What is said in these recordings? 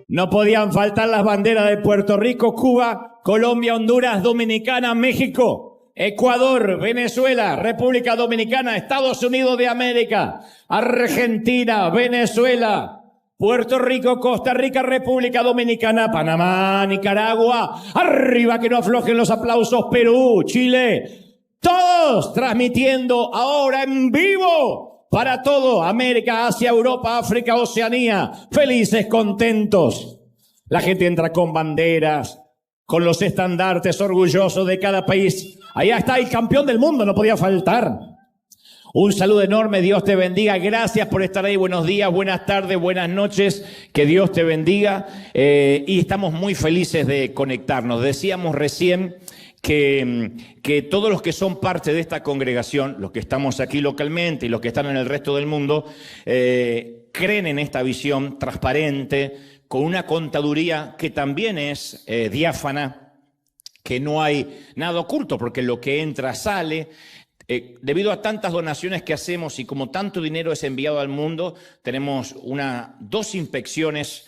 No podían faltar las banderas de Puerto Rico, Cuba, Colombia, Honduras, Dominicana, México, Ecuador, Venezuela, República Dominicana, Estados Unidos de América, Argentina, Venezuela, Puerto Rico, Costa Rica, República Dominicana, Panamá, Nicaragua. Arriba, que no aflojen los aplausos. Perú, Chile, todos transmitiendo ahora en vivo para todo América, Asia, Europa, África, Oceanía. Felices, contentos. La gente entra con banderas, con los estandartes, orgullosos de cada país. Allá está el campeón del mundo, no podía faltar. Un saludo enorme, Dios te bendiga. Gracias por estar ahí. Buenos días, buenas tardes, buenas noches. Que Dios te bendiga. Y estamos muy felices de conectarnos. Decíamos recién que todos los que son parte de esta congregación, los que estamos aquí localmente y los que están en el resto del mundo, creen en esta visión transparente, con una contaduría que también es diáfana, que no hay nada oculto, porque lo que entra sale. Debido a tantas donaciones que hacemos y como tanto dinero es enviado al mundo, tenemos dos inspecciones,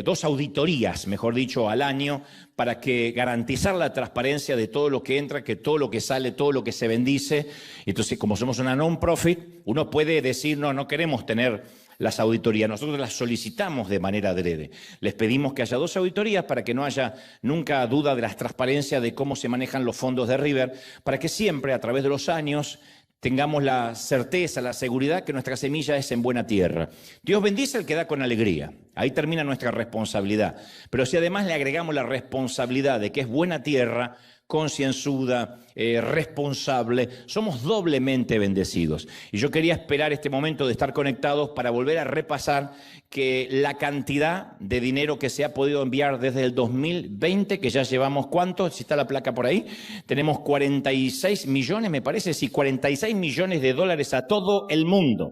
dos auditorías, mejor dicho, al año, para garantizar la transparencia de todo lo que entra, que todo lo que sale, todo lo que se bendice. Entonces, como somos una non-profit, uno puede decir, no queremos tener las auditorías. Nosotros las solicitamos de manera adrede. Les pedimos que haya dos auditorías para que no haya nunca duda de la transparencia de cómo se manejan los fondos de River, para que siempre, a través de los años, tengamos la certeza, la seguridad que nuestra semilla es en buena tierra. Dios bendice al que da con alegría. Ahí termina nuestra responsabilidad. Pero si además le agregamos la responsabilidad de que es buena tierra, concienzuda, responsable, somos doblemente bendecidos. Y yo quería esperar este momento de estar conectados para volver a repasar que la cantidad de dinero que se ha podido enviar desde el 2020, que ya llevamos, ¿cuánto? Si está la placa por ahí, tenemos 46 millones, me parece, sí, 46 millones de dólares a todo el mundo.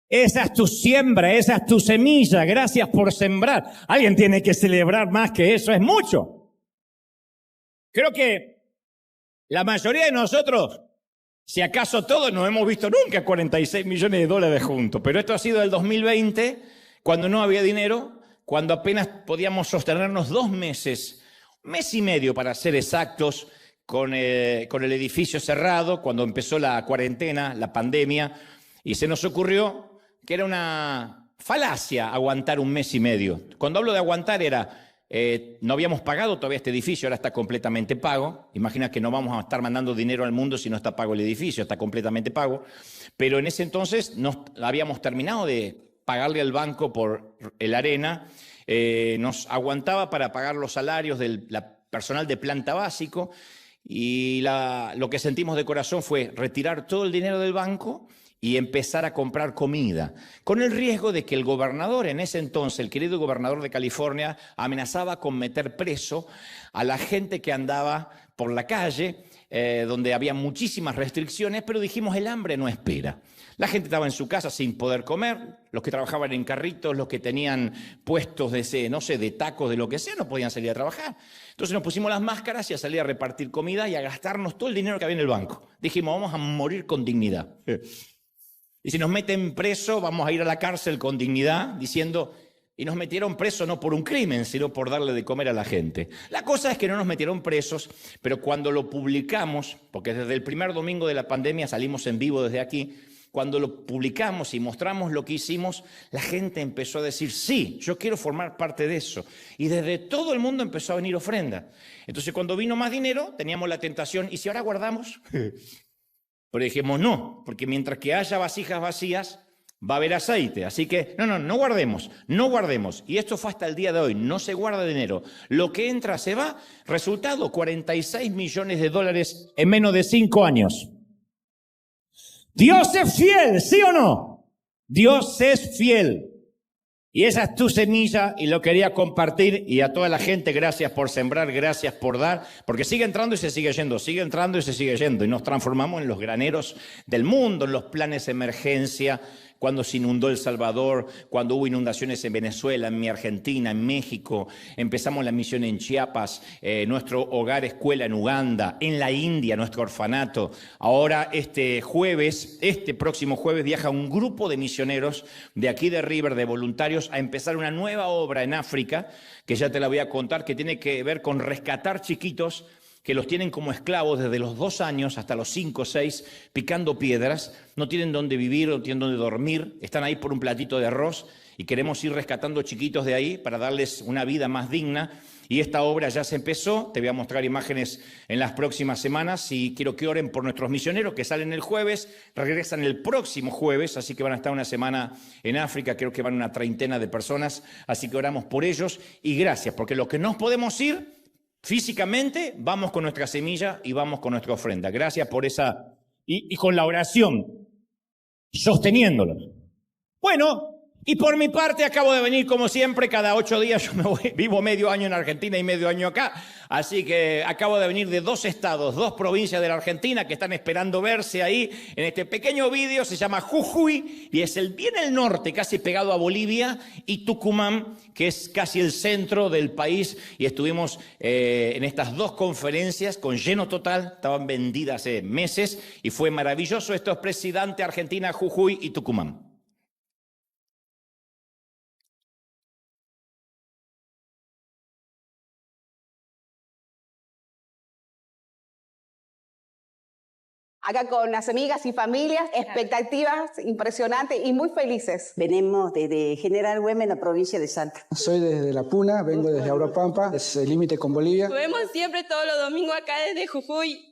Esa es tu siembra, esa es tu semilla. Gracias por sembrar. Alguien tiene que celebrar más que eso, es mucho. Creo que la mayoría de nosotros, si acaso todos, no hemos visto nunca 46 millones de dólares juntos. Pero esto ha sido el 2020, cuando no había dinero, cuando apenas podíamos sostenernos 2 meses, un mes y medio para ser exactos, con el edificio cerrado, cuando empezó la cuarentena, la pandemia, y se nos ocurrió que era una falacia aguantar un mes y medio. Cuando hablo de aguantar era... no habíamos pagado todavía este edificio, ahora está completamente pago. Imagina que no vamos a estar mandando dinero al mundo si no está pago el edificio, está completamente pago. Pero en ese entonces habíamos terminado de pagarle al banco por el arena, nos aguantaba para pagar los salarios del personal de planta básico y lo que sentimos de corazón fue retirar todo el dinero del banco y empezar a comprar comida, con el riesgo de que el gobernador, en ese entonces, el querido gobernador de California, amenazaba con meter preso a la gente que andaba por la calle, donde había muchísimas restricciones, pero dijimos, el hambre no espera. La gente estaba en su casa sin poder comer, los que trabajaban en carritos, los que tenían puestos de tacos, de lo que sea, no podían salir a trabajar. Entonces nos pusimos las máscaras y a salir a repartir comida y a gastarnos todo el dinero que había en el banco. Dijimos, vamos a morir con dignidad. Y si nos meten preso, vamos a ir a la cárcel con dignidad, diciendo, y nos metieron preso no por un crimen, sino por darle de comer a la gente. La cosa es que no nos metieron presos, pero cuando lo publicamos, porque desde el primer domingo de la pandemia salimos en vivo desde aquí, cuando lo publicamos y mostramos lo que hicimos, la gente empezó a decir, sí, yo quiero formar parte de eso. Y desde todo el mundo empezó a venir ofrenda. Entonces cuando vino más dinero, teníamos la tentación, ¿y si ahora guardamos? Pero dijimos, no, porque mientras que haya vasijas vacías, va a haber aceite. Así que, no guardemos. Y esto fue hasta el día de hoy, no se guarda dinero. Lo que entra se va. Resultado, 46 millones de dólares en menos de 5 años. Dios es fiel, ¿sí o no? Dios es fiel. Y esa es tu semilla y lo quería compartir. Y a toda la gente, gracias por sembrar, gracias por dar, porque sigue entrando y se sigue yendo, sigue entrando y se sigue yendo. Y nos transformamos en los graneros del mundo, en los planes de emergencia cuando se inundó El Salvador, cuando hubo inundaciones en Venezuela, en mi Argentina, en México. Empezamos la misión en Chiapas, nuestro hogar escuela en Uganda, en la India, nuestro orfanato. Ahora este próximo jueves viaja un grupo de misioneros de aquí de River, de voluntarios, a empezar una nueva obra en África, que ya te la voy a contar, que tiene que ver con rescatar chiquitos que los tienen como esclavos desde los 2 años hasta los 5 o 6, picando piedras, no tienen dónde vivir, no tienen dónde dormir, están ahí por un platito de arroz y queremos ir rescatando chiquitos de ahí para darles una vida más digna. Y esta obra ya se empezó, te voy a mostrar imágenes en las próximas semanas y quiero que oren por nuestros misioneros que salen el jueves, regresan el próximo jueves, así que van a estar una semana en África, creo que van una 30 de personas, así que oramos por ellos y gracias, porque los que no podemos ir físicamente, vamos con nuestra semilla y vamos con nuestra ofrenda. Gracias por esa, y con la oración, sosteniéndolos. Bueno, y por mi parte acabo de venir como siempre, cada 8 días yo me voy, vivo medio año en Argentina y medio año acá, así que acabo de venir de 2 estados, 2 provincias de la Argentina que están esperando verse ahí en este pequeño vídeo. Se llama Jujuy y es bien el norte, casi pegado a Bolivia, y Tucumán, que es casi el centro del país, y estuvimos en estas 2 conferencias con lleno total, estaban vendidas hace meses y fue maravilloso. Esto es Presidente Argentina, Jujuy y Tucumán. Acá con las amigas y familias, expectativas impresionantes y muy felices. Venimos desde General Güemes, en la provincia de Salta. Soy desde La Puna, vengo desde Auropampa, es el límite con Bolivia. Nos vemos siempre todos los domingos acá desde Jujuy.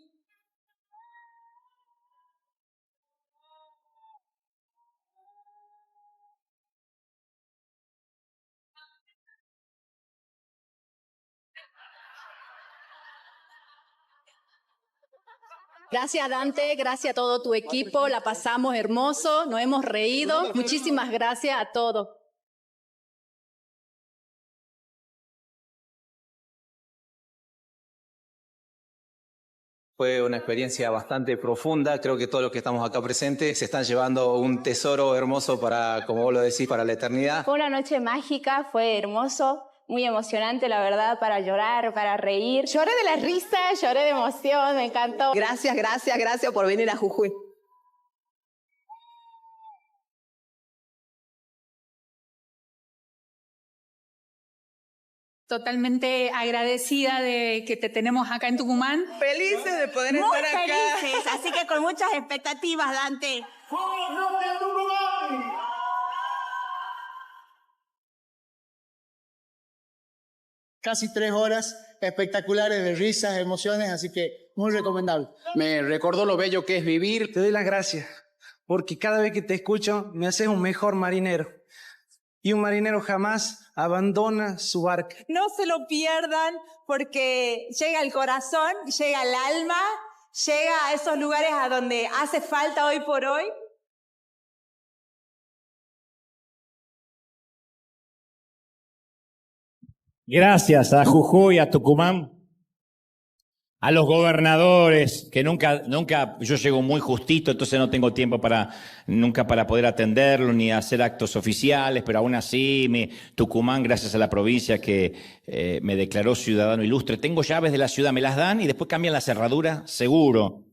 Gracias Dante, gracias a todo tu equipo, la pasamos hermoso, nos hemos reído. Muchísimas gracias a todos. Fue una experiencia bastante profunda. Creo que todos los que estamos acá presentes se están llevando un tesoro hermoso para, como vos lo decís, para la eternidad. Fue una noche mágica, fue hermoso, muy emocionante, la verdad, para llorar, para reír. Lloré de la risa, lloré de emoción, me encantó. Gracias, gracias, gracias por venir a Jujuy. Totalmente agradecida de que te tenemos acá en Tucumán. Felices de poder Muy estar acá. felices, así que con muchas expectativas, Dante. Casi 3 horas espectaculares de risas, emociones, así que muy recomendable. Me recordó lo bello que es vivir. Te doy las gracias, porque cada vez que te escucho me haces un mejor marinero. Y un marinero jamás abandona su barca. No se lo pierdan porque llega al corazón, llega al alma, llega a esos lugares a donde hace falta hoy por hoy. Gracias a Jujuy, a Tucumán, a los gobernadores, que nunca, yo llego muy justito, entonces no tengo tiempo nunca para poder atenderlo, ni hacer actos oficiales, pero aún así, Tucumán, gracias a la provincia que me declaró ciudadano ilustre. Tengo llaves de la ciudad, me las dan y después cambian la cerradura, seguro.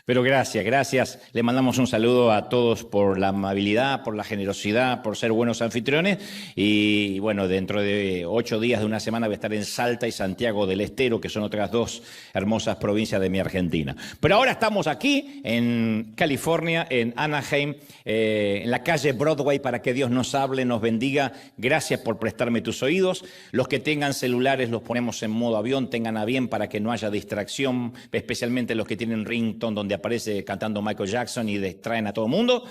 Pero gracias. Le mandamos un saludo a todos por la amabilidad, por la generosidad, por ser buenos anfitriones. Y bueno, dentro de 8 días de una semana voy a estar en Salta y Santiago del Estero, que son otras 2 hermosas provincias de mi Argentina. Pero ahora estamos aquí en California, en Anaheim, en la calle Broadway, para que Dios nos hable, nos bendiga. Gracias por prestarme tus oídos. Los que tengan celulares los ponemos en modo avión, tengan a bien para que no haya distracción, especialmente los que tienen ringtone donde aparece cantando Michael Jackson y distraen a todo el mundo.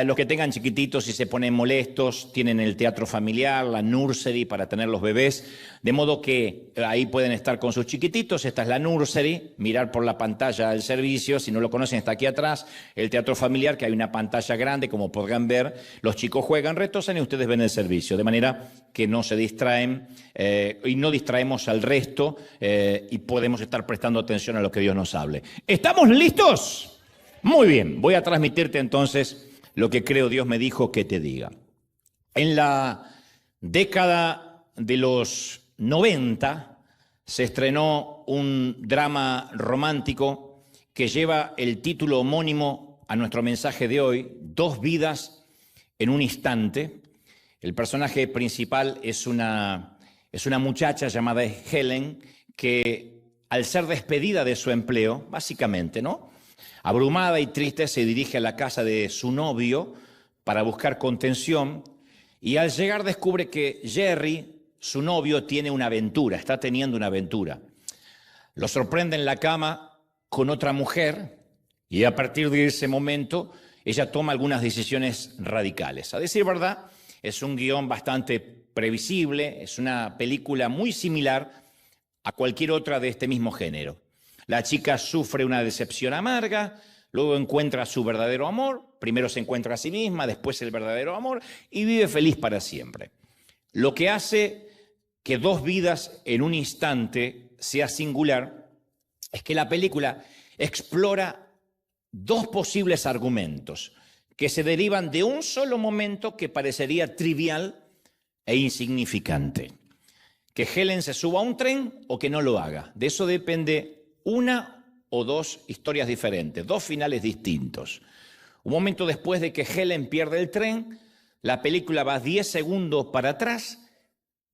Los que tengan chiquititos y se ponen molestos, tienen el teatro familiar, la nursery para tener los bebés, de modo que ahí pueden estar con sus chiquititos. Esta es la nursery, mirar por la pantalla del servicio. Si no lo conocen, está aquí atrás. El teatro familiar, que hay una pantalla grande, como podrán ver, los chicos juegan, retosan y ustedes ven el servicio, de manera que no se distraen y no distraemos al resto y podemos estar prestando atención a lo que Dios nos hable. ¿Estamos listos? Muy bien, voy a transmitirte entonces lo que creo Dios me dijo que te diga. En la década de los 90 se estrenó un drama romántico que lleva el título homónimo a nuestro mensaje de hoy, Dos vidas en un instante. El personaje principal es una muchacha llamada Helen que, al ser despedida de su empleo, básicamente, ¿no?, abrumada y triste, se dirige a la casa de su novio para buscar contención y al llegar descubre que Jerry, su novio, tiene una aventura, está teniendo una aventura. Lo sorprende en la cama con otra mujer y a partir de ese momento ella toma algunas decisiones radicales. A decir verdad, es un guión bastante previsible, es una película muy similar a cualquier otra de este mismo género. La chica sufre una decepción amarga, luego encuentra su verdadero amor, primero se encuentra a sí misma, después el verdadero amor, y vive feliz para siempre. Lo que hace que Dos vidas en un instante sea singular es que la película explora dos posibles argumentos que se derivan de un solo momento que parecería trivial e insignificante. Que Helen se suba a un tren o que no lo haga. De eso depende una o dos historias diferentes, dos finales distintos. Un momento después de que Helen pierde el tren, la película va 10 segundos para atrás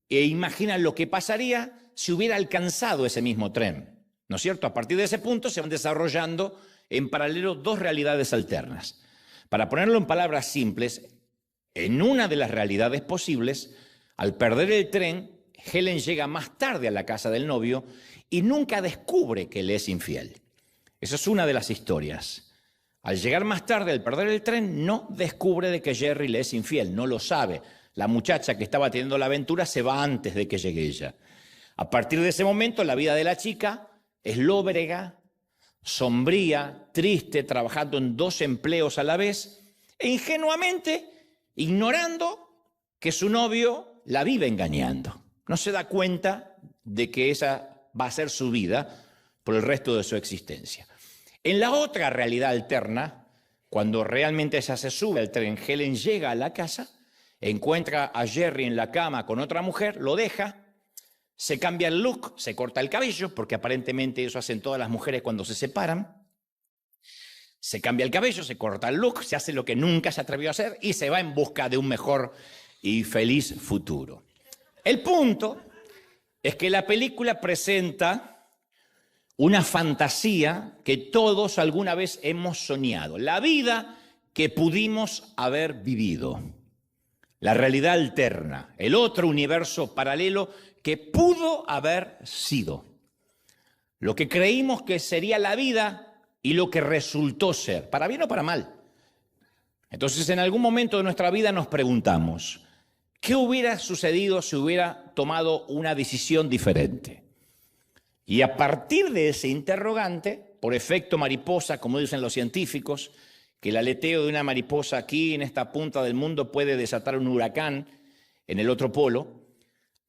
e imagina lo que pasaría si hubiera alcanzado ese mismo tren. ¿No es cierto? A partir de ese punto se van desarrollando en paralelo dos realidades alternas. Para ponerlo en palabras simples, en una de las realidades posibles, al perder el tren, Helen llega más tarde a la casa del novio y nunca descubre que le es infiel. Esa es una de las historias. Al llegar más tarde, al perder el tren, no descubre de que Jerry le es infiel, no lo sabe. La muchacha que estaba teniendo la aventura se va antes de que llegue ella. A partir de ese momento, la vida de la chica es lóbrega, sombría, triste, trabajando en dos empleos a la vez e ingenuamente ignorando que su novio la vive engañando. No se da cuenta de que esa va a ser su vida por el resto de su existencia. En la otra realidad alterna, cuando realmente ella se sube al tren, Helen llega a la casa, encuentra a Jerry en la cama con otra mujer, lo deja, se cambia el look, se corta el cabello, porque aparentemente eso hacen todas las mujeres cuando se separan. Se cambia el cabello, se corta el look, se hace lo que nunca se atrevió a hacer y se va en busca de un mejor y feliz futuro. El punto es que la película presenta una fantasía que todos alguna vez hemos soñado, la vida que pudimos haber vivido, la realidad alterna, el otro universo paralelo que pudo haber sido, lo que creímos que sería la vida y lo que resultó ser, para bien o para mal. Entonces, en algún momento de nuestra vida nos preguntamos, ¿qué hubiera sucedido si hubiera tomado una decisión diferente? Y a partir de ese interrogante, por efecto mariposa, como dicen los científicos, que el aleteo de una mariposa aquí en esta punta del mundo puede desatar un huracán en el otro polo,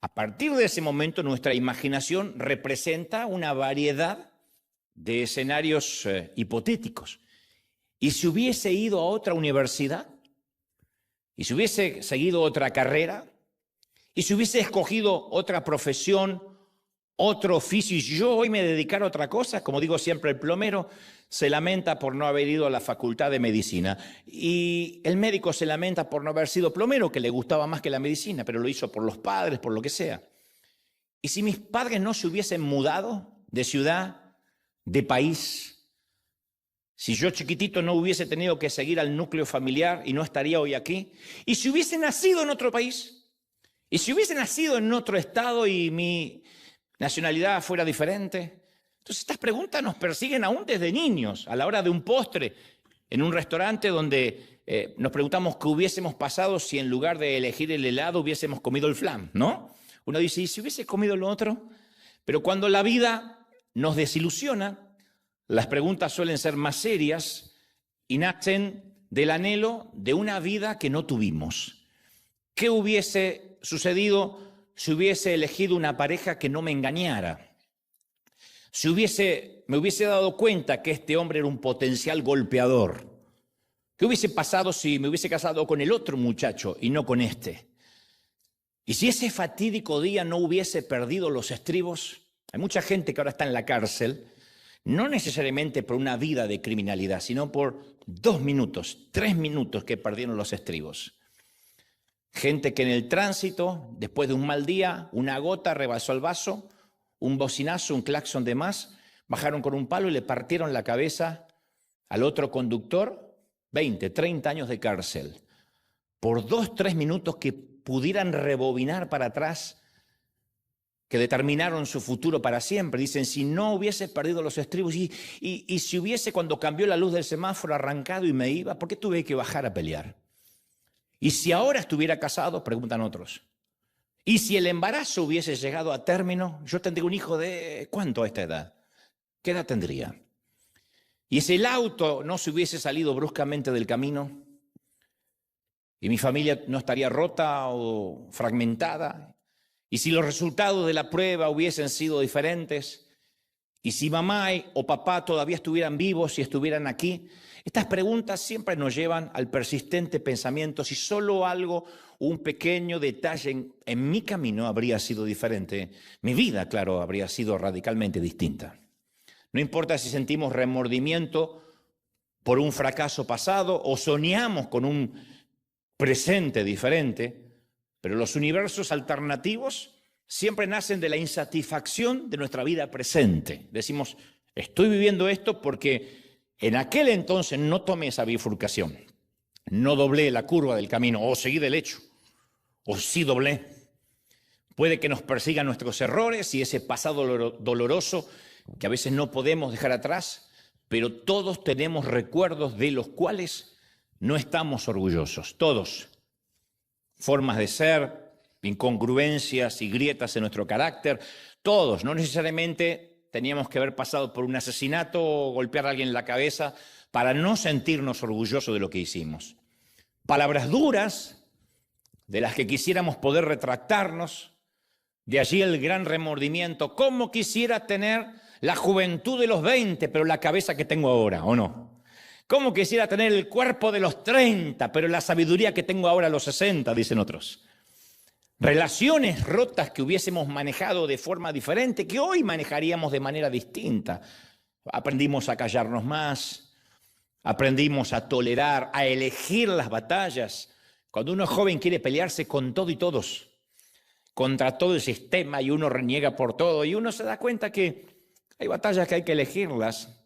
a partir de ese momento nuestra imaginación representa una variedad de escenarios hipotéticos. ¿Y si hubiese ido a otra universidad? ¿Y si hubiese seguido otra carrera? ¿Y si hubiese escogido otra profesión, otro oficio? Y si yo hoy me dedicara a otra cosa, como digo siempre, el plomero se lamenta por no haber ido a la facultad de medicina. Y el médico se lamenta por no haber sido plomero, que le gustaba más que la medicina, pero lo hizo por los padres, por lo que sea. ¿Y si mis padres no se hubiesen mudado de ciudad, de país? Si yo chiquitito no hubiese tenido que seguir al núcleo familiar y no estaría hoy aquí. ¿Y si hubiese nacido en otro país? ¿Y si hubiese nacido en otro estado y mi nacionalidad fuera diferente? Entonces estas preguntas nos persiguen aún desde niños, a la hora de un postre, en un restaurante donde nos preguntamos qué hubiésemos pasado si en lugar de elegir el helado hubiésemos comido el flan, ¿no? Uno dice, ¿y si hubiese comido lo otro? Pero cuando la vida nos desilusiona, las preguntas suelen ser más serias y nacen del anhelo de una vida que no tuvimos. ¿Qué hubiese sucedido si hubiese elegido una pareja que no me engañara? Si me hubiese dado cuenta que este hombre era un potencial golpeador, ¿Qué hubiese pasado si me hubiese casado con el otro muchacho y no con este? ¿Y si ese fatídico día no hubiese perdido los estribos? Hay mucha gente que ahora está en la cárcel, no necesariamente por una vida de criminalidad, sino por 2 minutos, 3 minutos que perdieron los estribos. Gente que en el tránsito, después de un mal día, una gota rebasó el vaso, un bocinazo, un claxon de más, bajaron con un palo y le partieron la cabeza al otro conductor. 20, 30 años de cárcel, por 2, 3 minutos que pudieran rebobinar para atrás, que determinaron su futuro para siempre. Dicen, si no hubiese perdido los estribos y si hubiese, cuando cambió la luz del semáforo, arrancado y me iba, ¿por qué tuve que bajar a pelear? Y si ahora estuviera casado, preguntan otros. Y si el embarazo hubiese llegado a término, yo tendría un hijo de, ¿cuánto a esta edad? ¿Qué edad tendría? Y si el auto no se hubiese salido bruscamente del camino y mi familia no estaría rota o fragmentada, y si los resultados de la prueba hubiesen sido diferentes, y si mamá o papá todavía estuvieran vivos y estuvieran aquí, estas preguntas siempre nos llevan al persistente pensamiento si solo algo, un pequeño detalle en mi camino habría sido diferente. Mi vida, claro, habría sido radicalmente distinta. No importa si sentimos remordimiento por un fracaso pasado o soñamos con un presente diferente, pero los universos alternativos siempre nacen de la insatisfacción de nuestra vida presente. Decimos, estoy viviendo esto porque en aquel entonces no tomé esa bifurcación, no doblé la curva del camino o seguí derecho, o sí doblé. Puede que nos persigan nuestros errores y ese pasado doloroso que a veces no podemos dejar atrás, pero todos tenemos recuerdos de los cuales no estamos orgullosos. Todos. Formas de ser, incongruencias y grietas en nuestro carácter. Todos. No necesariamente teníamos que haber pasado por un asesinato o golpear a alguien en la cabeza para no sentirnos orgullosos de lo que hicimos. Palabras duras de las que quisiéramos poder retractarnos. De allí el gran remordimiento. ¿Cómo quisiera tener la juventud de los 20, pero la cabeza que tengo ahora, o no? ¿Cómo quisiera tener el cuerpo de los 30, pero la sabiduría que tengo ahora a los 60, dicen otros? Relaciones rotas que hubiésemos manejado de forma diferente, que hoy manejaríamos de manera distinta. Aprendimos a callarnos más, aprendimos a tolerar, a elegir las batallas. Cuando uno es joven quiere pelearse con todo y todos, contra todo el sistema, y uno reniega por todo, y uno se da cuenta que hay batallas que hay que elegirlas,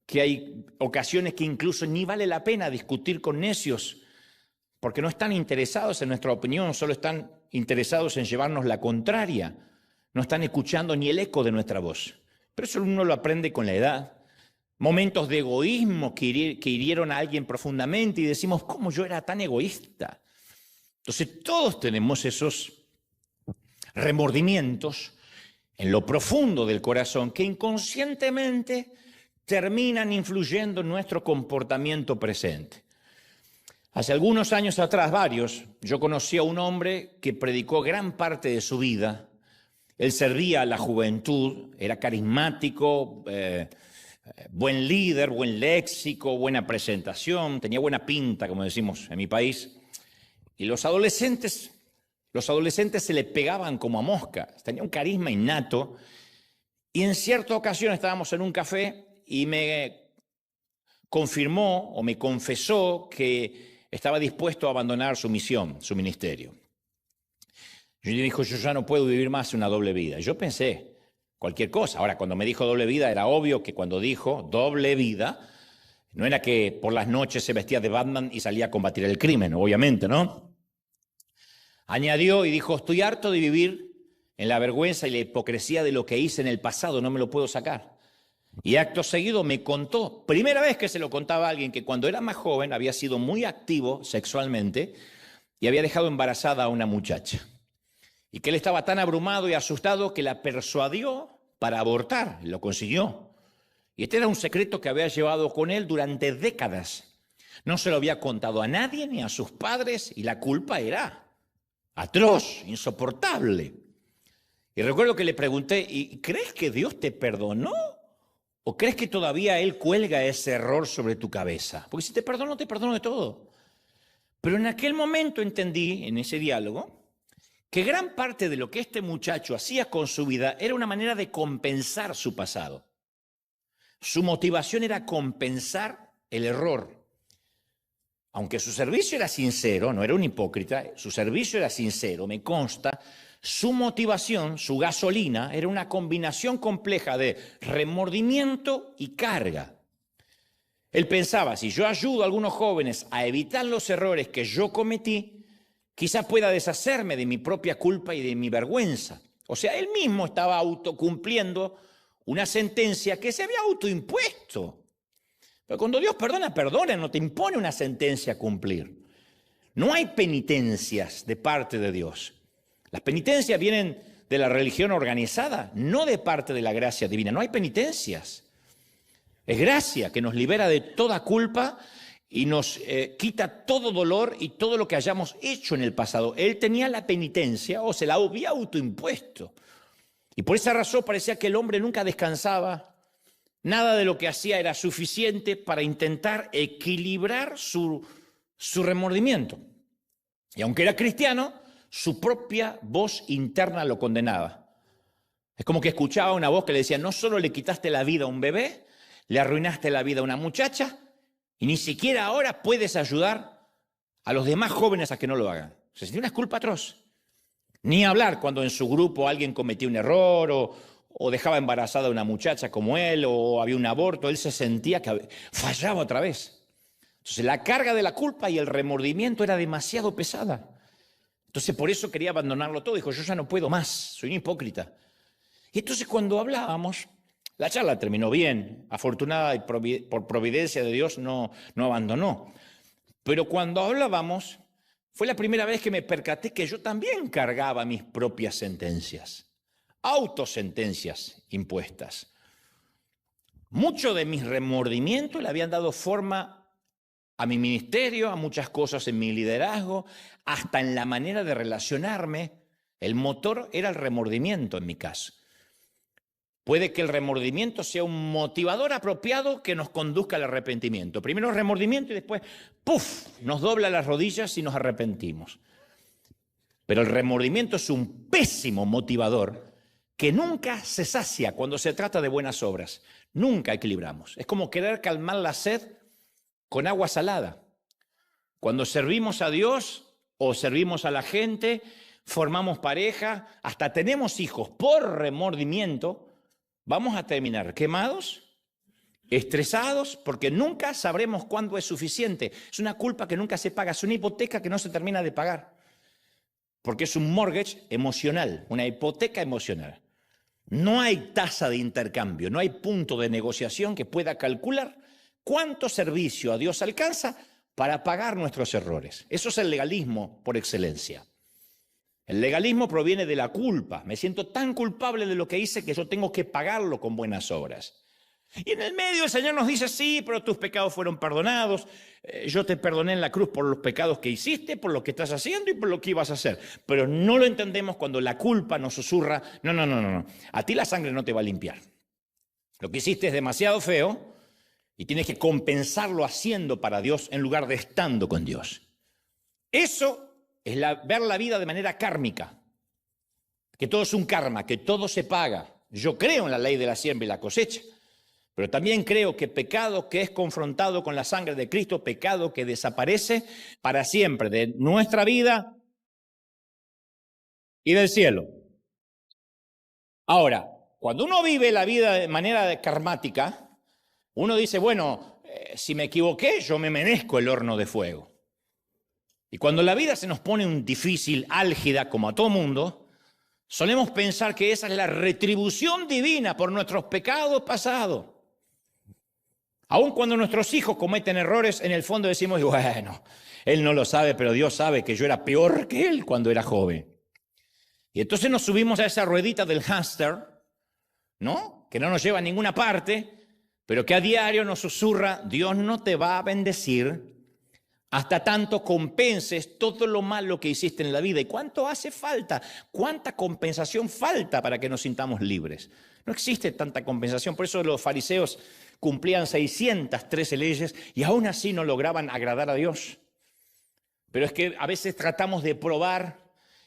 que hay ocasiones que incluso ni vale la pena discutir con necios, porque no están interesados en nuestra opinión, solo están interesados en llevarnos la contraria, no están escuchando ni el eco de nuestra voz. Pero eso uno lo aprende con la edad. Momentos de egoísmo que hirieron a alguien profundamente y decimos, ¿cómo yo era tan egoísta? Entonces todos tenemos esos remordimientos en lo profundo del corazón que inconscientemente terminan influyendo en nuestro comportamiento presente. Hace algunos años atrás, varios, yo conocí a un hombre que predicó gran parte de su vida. Él servía a la juventud, era carismático, buen líder, buen léxico, buena presentación, tenía buena pinta, como decimos en mi país. Y los adolescentes se le pegaban como a moscas, tenía un carisma innato. Y en cierta ocasión estábamos en un café y me confirmó o me confesó que estaba dispuesto a abandonar su misión, su ministerio. Y me dijo, yo ya no puedo vivir más una doble vida. Yo pensé cualquier cosa. Ahora, cuando me dijo doble vida, era obvio que cuando dijo doble vida, no era que por las noches se vestía de Batman y salía a combatir el crimen, obviamente, ¿no? Añadió y dijo, estoy harto de vivir en la vergüenza y la hipocresía de lo que hice en el pasado, no me lo puedo sacar. Y acto seguido me contó, primera vez que se lo contaba a alguien, que cuando era más joven había sido muy activo sexualmente y había dejado embarazada a una muchacha. Y que él estaba tan abrumado y asustado que la persuadió para abortar, y lo consiguió. Y este era un secreto que había llevado con él durante décadas. No se lo había contado a nadie ni a sus padres y la culpa era atroz, insoportable. Y recuerdo que le pregunté, ¿y crees que Dios te perdonó ¿O crees que todavía Él cuelga ese error sobre tu cabeza? Porque si te perdono de todo. Pero en aquel momento entendí, en ese diálogo, que gran parte de lo que este muchacho hacía con su vida era una manera de compensar su pasado. Su motivación era compensar el error. Aunque su servicio era sincero, no era un hipócrita, su servicio era sincero, me consta, su motivación, su gasolina, era una combinación compleja de remordimiento y carga. Él pensaba, si yo ayudo a algunos jóvenes a evitar los errores que yo cometí, quizás pueda deshacerme de mi propia culpa y de mi vergüenza. O sea, él mismo estaba autocumpliendo una sentencia que se había autoimpuesto. Pero cuando Dios perdona, perdona, no te impone una sentencia a cumplir. No hay penitencias de parte de Dios. Las penitencias vienen de la religión organizada, no de parte de la gracia divina. No hay penitencias. Es gracia que nos libera de toda culpa y nos quita todo dolor y todo lo que hayamos hecho en el pasado. Él tenía la penitencia o se la había autoimpuesto. Y por esa razón parecía que el hombre nunca descansaba. Nada de lo que hacía era suficiente para intentar equilibrar su remordimiento. Y aunque era cristiano, su propia voz interna lo condenaba. Es como que escuchaba una voz que le decía, no solo le quitaste la vida a un bebé, le arruinaste la vida a una muchacha, y ni siquiera ahora puedes ayudar a los demás jóvenes a que no lo hagan. Se sentía una culpa atroz. Ni hablar cuando en su grupo alguien cometía un error o dejaba embarazada a una muchacha como él o había un aborto. Él se sentía que fallaba otra vez. Entonces la carga de la culpa y el remordimiento era demasiado pesada. Entonces por eso quería abandonarlo todo. Dijo, yo ya no puedo más, soy un hipócrita. Y entonces cuando hablábamos, la charla terminó bien. Afortunada y por providencia de Dios no abandonó. Pero cuando hablábamos, fue la primera vez que me percaté que yo también cargaba mis propias sentencias. Autosentencias impuestas. Mucho de mis remordimientos le habían dado forma a mi ministerio, a muchas cosas en mi liderazgo, hasta en la manera de relacionarme. El motor era el remordimiento en mi caso. Puede que el remordimiento sea un motivador apropiado que nos conduzca al arrepentimiento. Primero el remordimiento y después, ¡puf!, nos dobla las rodillas y nos arrepentimos. Pero el remordimiento es un pésimo motivador que nunca se sacia cuando se trata de buenas obras. Nunca equilibramos. Es como querer calmar la sed con agua salada. Cuando servimos a Dios o servimos a la gente, formamos pareja, hasta tenemos hijos por remordimiento, vamos a terminar quemados, estresados, porque nunca sabremos cuándo es suficiente. Es una culpa que nunca se paga, es una hipoteca que no se termina de pagar, porque es un mortgage emocional, una hipoteca emocional. No hay tasa de intercambio, no hay punto de negociación que pueda calcular cuánto servicio a Dios alcanza para pagar nuestros errores. Eso es el legalismo por excelencia. El legalismo proviene de la culpa. Me siento tan culpable de lo que hice que yo tengo que pagarlo con buenas obras. Y en el medio el Señor nos dice, sí, pero tus pecados fueron perdonados. Yo te perdoné en la cruz por los pecados que hiciste, por lo que estás haciendo y por lo que ibas a hacer. Pero no lo entendemos cuando la culpa nos susurra, no. A ti la sangre no te va a limpiar. Lo que hiciste es demasiado feo y tienes que compensarlo haciendo para Dios en lugar de estando con Dios. Eso es ver la vida de manera kármica, que todo es un karma, que todo se paga. Yo creo en la ley de la siembra y la cosecha, pero también creo que pecado que es confrontado con la sangre de Cristo, pecado que desaparece para siempre de nuestra vida y del cielo. Ahora, cuando uno vive la vida de manera karmática, uno dice, bueno, si me equivoqué, yo me merezco el horno de fuego. Y cuando la vida se nos pone un difícil, álgida, como a todo mundo, solemos pensar que esa es la retribución divina por nuestros pecados pasados. Aun cuando nuestros hijos cometen errores, en el fondo decimos, bueno, él no lo sabe, pero Dios sabe que yo era peor que él cuando era joven. Y entonces nos subimos a esa ruedita del hámster, ¿no? Que no nos lleva a ninguna parte, pero que a diario nos susurra, Dios no te va a bendecir hasta tanto compenses todo lo malo que hiciste en la vida. ¿Y cuánto hace falta? ¿Cuánta compensación falta para que nos sintamos libres? No existe tanta compensación. Por eso los fariseos cumplían 613 leyes y aún así no lograban agradar a Dios. Pero es que a veces tratamos de probar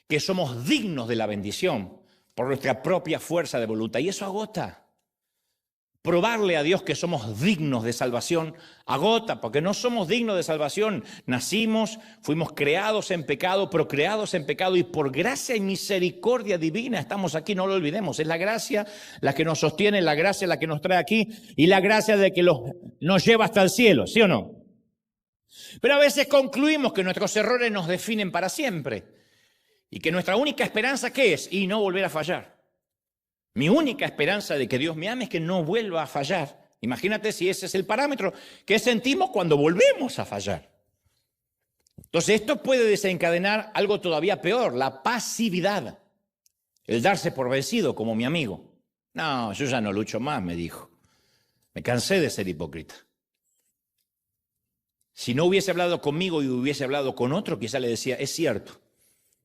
que somos dignos de la bendición por nuestra propia fuerza de voluntad. Y eso agota. Probarle a Dios que somos dignos de salvación agota, porque no somos dignos de salvación. Nacimos, fuimos creados en pecado, procreados en pecado, y por gracia y misericordia divina estamos aquí, no lo olvidemos. Es la gracia la que nos sostiene, la gracia la que nos trae aquí, y la gracia de que nos lleva hasta el cielo, ¿sí o no? Pero a veces concluimos que nuestros errores nos definen para siempre, y que nuestra única esperanza, ¿qué es? Y no volver a fallar. Mi única esperanza de que Dios me ame es que no vuelva a fallar. Imagínate si ese es el parámetro que sentimos cuando volvemos a fallar. Entonces esto puede desencadenar algo todavía peor, la pasividad. El darse por vencido como mi amigo. No, yo ya no lucho más, me dijo. Me cansé de ser hipócrita. Si no hubiese hablado conmigo y hubiese hablado con otro, quizá le decía, es cierto.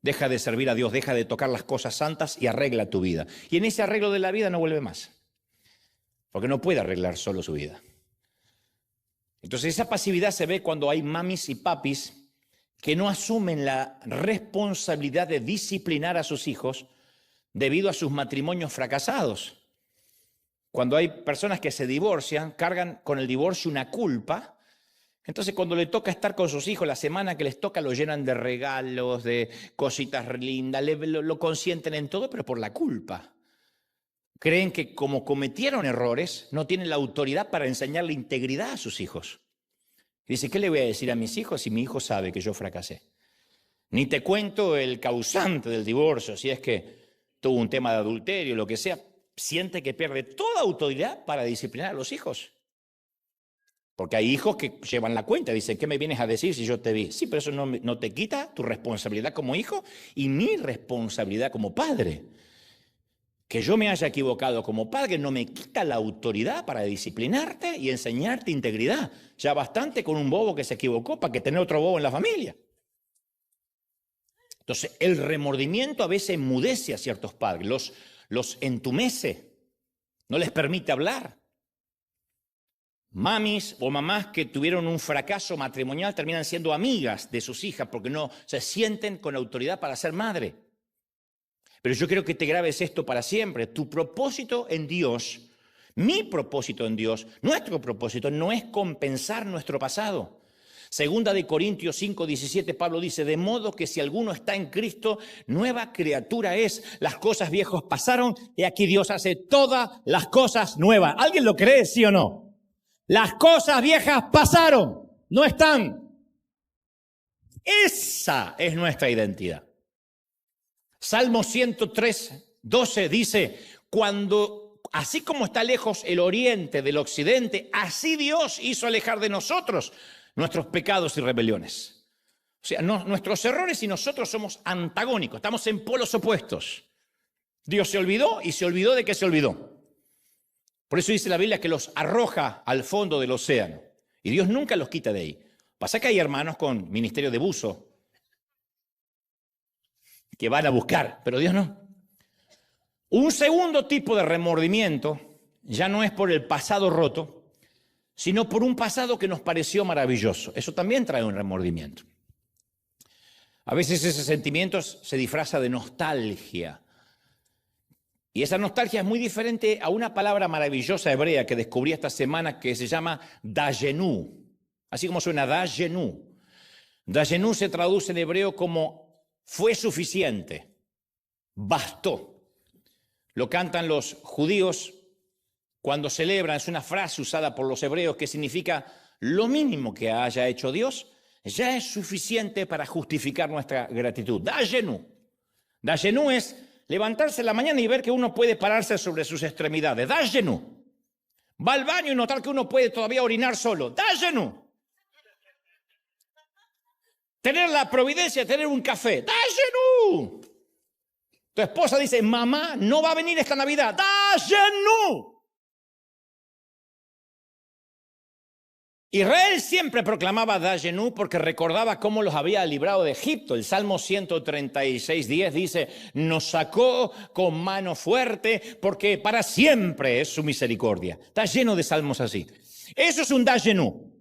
Deja de servir a Dios, deja de tocar las cosas santas y arregla tu vida. Y en ese arreglo de la vida no vuelve más. Porque no puede arreglar solo su vida. Entonces esa pasividad se ve cuando hay mamis y papis que no asumen la responsabilidad de disciplinar a sus hijos debido a sus matrimonios fracasados. Cuando hay personas que se divorcian, cargan con el divorcio una culpa. Entonces, cuando le toca estar con sus hijos, la semana que les toca lo llenan de regalos, de cositas lindas, lo consienten en todo, pero por la culpa. Creen que como cometieron errores, no tienen la autoridad para enseñarle integridad a sus hijos. Dice, ¿qué le voy a decir a mis hijos si mi hijo sabe que yo fracasé? Ni te cuento el causante del divorcio, si es que tuvo un tema de adulterio, lo que sea, siente que pierde toda autoridad para disciplinar a los hijos. Porque hay hijos que llevan la cuenta, dicen, ¿qué me vienes a decir si yo te vi? Sí, pero eso no te quita tu responsabilidad como hijo y mi responsabilidad como padre. Que yo me haya equivocado como padre no me quita la autoridad para disciplinarte y enseñarte integridad. Ya bastante con un bobo que se equivocó para que tener otro bobo en la familia. Entonces, el remordimiento a veces enmudece a ciertos padres, los entumece, no les permite hablar. Mamis o mamás que tuvieron un fracaso matrimonial terminan siendo amigas de sus hijas porque no se sienten con autoridad para ser madre. Pero yo quiero que te grabes esto para siempre. Tu propósito en Dios, mi propósito en Dios, nuestro propósito no es compensar nuestro pasado. Segunda de Corintios 5:17, Pablo dice, de modo que si alguno está en Cristo, nueva criatura es. Las cosas viejas pasaron y aquí Dios hace todas las cosas nuevas. ¿Alguien lo cree, sí o no? Las cosas viejas pasaron, no están. Esa es nuestra identidad. Salmo 103:12 dice, así como está lejos el oriente del occidente, así Dios hizo alejar de nosotros nuestros pecados y rebeliones. O sea, nuestros errores y nosotros somos antagónicos, estamos en polos opuestos. Dios se olvidó y se olvidó de que se olvidó. Por eso dice la Biblia que los arroja al fondo del océano. Y Dios nunca los quita de ahí. Pasa que hay hermanos con ministerio de buzo que van a buscar, pero Dios no. Un segundo tipo de remordimiento ya no es por el pasado roto, sino por un pasado que nos pareció maravilloso. Eso también trae un remordimiento. A veces ese sentimiento se disfraza de nostalgia. Y esa nostalgia es muy diferente a una palabra maravillosa hebrea que descubrí esta semana que se llama dayenu. Así como suena dayenu. Dayenu se traduce en hebreo como fue suficiente, bastó. Lo cantan los judíos cuando celebran, es una frase usada por los hebreos que significa lo mínimo que haya hecho Dios ya es suficiente para justificar nuestra gratitud. Dayenu. Dayenu es levantarse en la mañana y ver que uno puede pararse sobre sus extremidades. Dayenu. Va al baño y notar que uno puede todavía orinar solo. Dayenu. Tener la providencia de tener un café. Dayenu. Tu esposa dice, mamá, no va a venir esta Navidad. Dayenu. Israel siempre proclamaba Dayenu porque recordaba cómo los había librado de Egipto. El Salmo 136:10 dice, nos sacó con mano fuerte porque para siempre es su misericordia. Está lleno de salmos así. Eso es un Dayenu.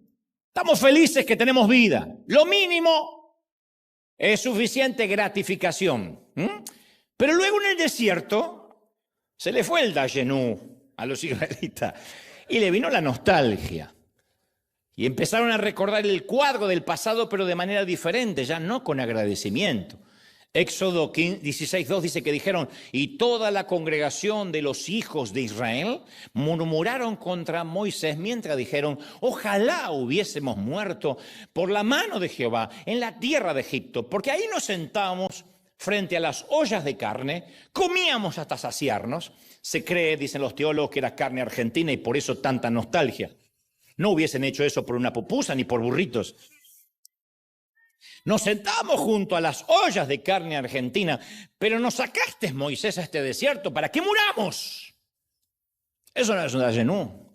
Estamos felices que tenemos vida. Lo mínimo es suficiente gratificación. Pero luego en el desierto se le fue el Dayenu a los israelitas y le vino la nostalgia. Y empezaron a recordar el cuadro del pasado, pero de manera diferente, ya no con agradecimiento. Éxodo 16:2 dice que dijeron, y toda la congregación de los hijos de Israel murmuraron contra Moisés mientras dijeron, ojalá hubiésemos muerto por la mano de Jehová en la tierra de Egipto, porque ahí nos sentábamos frente a las ollas de carne, comíamos hasta saciarnos. Se cree, dicen los teólogos, que era carne argentina y por eso tanta nostalgia. No hubiesen hecho eso por una pupusa ni por burritos. Nos sentamos junto a las ollas de carne argentina, pero nos sacaste, Moisés, a este desierto para que muramos. Eso no es un Dayenu.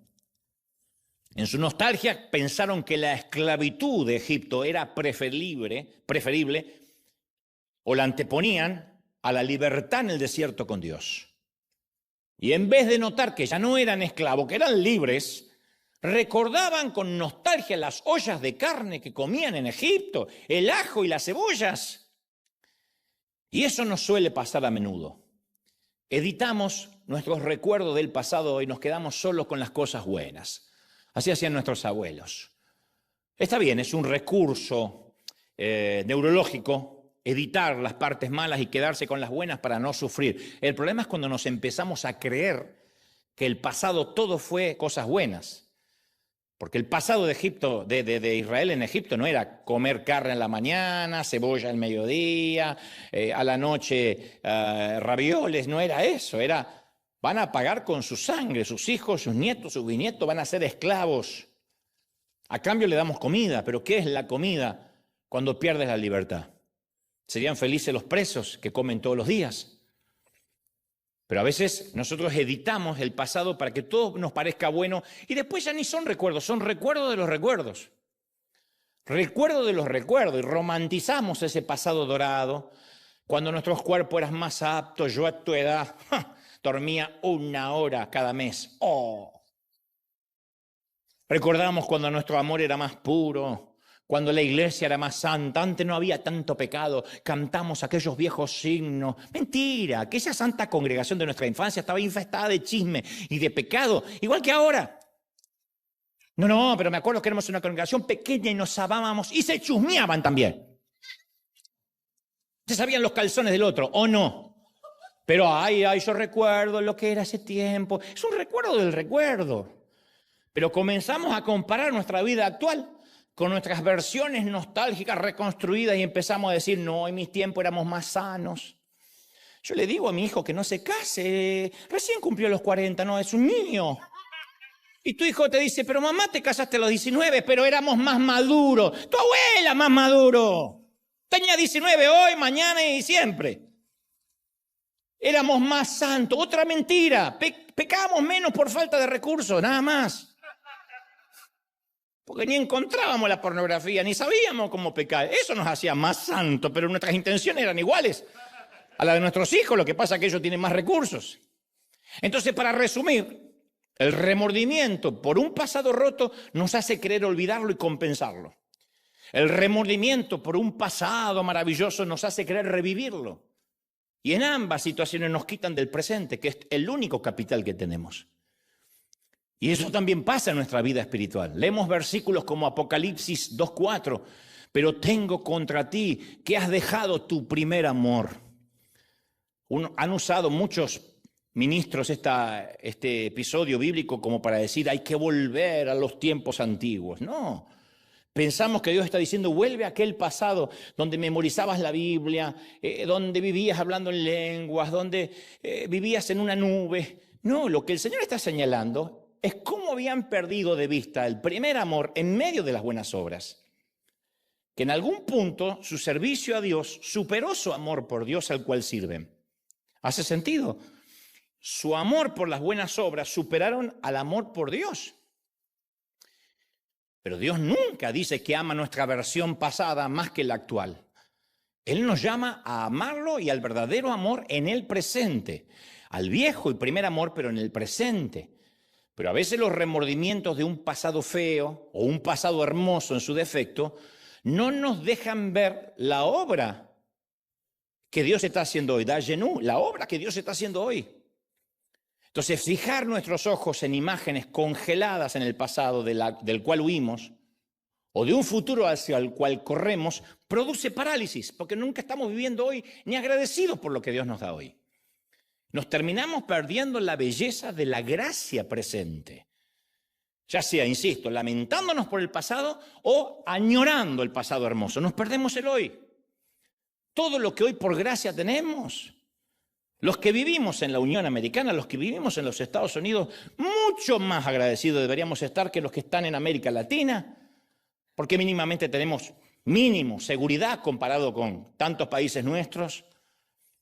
En su nostalgia pensaron que la esclavitud de Egipto era preferible o la anteponían a la libertad en el desierto con Dios. Y en vez de notar que ya no eran esclavos, que eran libres, recordaban con nostalgia las ollas de carne que comían en Egipto, el ajo y las cebollas. Y eso nos suele pasar a menudo. Editamos nuestros recuerdos del pasado y nos quedamos solos con las cosas buenas. Así hacían nuestros abuelos. Está bien, es un recurso neurológico editar las partes malas y quedarse con las buenas para no sufrir. El problema es cuando nos empezamos a creer que el pasado todo fue cosas buenas. Porque el pasado de Egipto, de Israel en Egipto no era comer carne en la mañana, cebolla al mediodía, a la noche ravioles, no era eso, era van a pagar con su sangre, sus hijos, sus nietos, sus bisnietos van a ser esclavos. A cambio le damos comida, pero ¿qué es la comida cuando pierdes la libertad? Serían felices los presos que comen todos los días. Pero a veces nosotros editamos el pasado para que todo nos parezca bueno y después ya ni son recuerdos de los recuerdos. Recuerdo de los recuerdos y romantizamos ese pasado dorado cuando nuestros cuerpos eran más aptos. Yo a tu edad dormía 1 hora cada mes. Recordamos cuando nuestro amor era más puro. Cuando la iglesia era más santa, antes no había tanto pecado, cantamos aquellos viejos signos. Mentira, aquella santa congregación de nuestra infancia estaba infestada de chisme y de pecado, igual que ahora. No, pero me acuerdo que éramos una congregación pequeña y nos amábamos y se chusmeaban también. Se sabían los calzones del otro, ¿o no? Pero yo recuerdo lo que era ese tiempo. Es un recuerdo del recuerdo. Pero comenzamos a comparar nuestra vida actual con nuestras versiones nostálgicas reconstruidas y empezamos a decir, no, en mis tiempos éramos más sanos. Yo le digo a mi hijo que no se case, recién cumplió los 40, no, es un niño. Y tu hijo te dice, pero mamá, te casaste a los 19, pero éramos más maduros. Tu abuela más maduro. Tenía 19 hoy, mañana y siempre. Éramos más santos. Otra mentira, pecábamos menos por falta de recursos, nada más. Porque ni encontrábamos la pornografía, ni sabíamos cómo pecar. Eso nos hacía más santos, pero nuestras intenciones eran iguales a las de nuestros hijos. Lo que pasa es que ellos tienen más recursos. Entonces, para resumir, el remordimiento por un pasado roto nos hace querer olvidarlo y compensarlo. El remordimiento por un pasado maravilloso nos hace querer revivirlo. Y en ambas situaciones nos quitan del presente, que es el único capital que tenemos. Y eso también pasa en nuestra vida espiritual. Leemos versículos como Apocalipsis 2:4. Pero tengo contra ti que has dejado tu primer amor. Han usado muchos ministros este episodio bíblico como para decir hay que volver a los tiempos antiguos. No. Pensamos que Dios está diciendo vuelve a aquel pasado donde memorizabas la Biblia, donde vivías hablando en lenguas, donde vivías en una nube. No, lo que el Señor está señalando es cómo habían perdido de vista el primer amor en medio de las buenas obras. Que en algún punto su servicio a Dios superó su amor por Dios al cual sirven. ¿Hace sentido? Su amor por las buenas obras superaron al amor por Dios. Pero Dios nunca dice que ama nuestra versión pasada más que la actual. Él nos llama a amarlo y al verdadero amor en el presente. Al viejo y primer amor, pero en el presente. Pero a veces los remordimientos de un pasado feo o un pasado hermoso en su defecto no nos dejan ver la obra que Dios está haciendo hoy. Dajenú, la obra que Dios está haciendo hoy. Entonces, fijar nuestros ojos en imágenes congeladas en el pasado del cual huimos, o de un futuro hacia el cual corremos, produce parálisis, porque nunca estamos viviendo hoy ni agradecidos por lo que Dios nos da hoy. Nos terminamos perdiendo la belleza de la gracia presente. Ya sea, insisto, lamentándonos por el pasado o añorando el pasado hermoso. Nos perdemos el hoy. Todo lo que hoy por gracia tenemos, los que vivimos en la Unión Americana, los que vivimos en los Estados Unidos, mucho más agradecidos deberíamos estar que los que están en América Latina, porque mínimamente tenemos seguridad comparado con tantos países nuestros.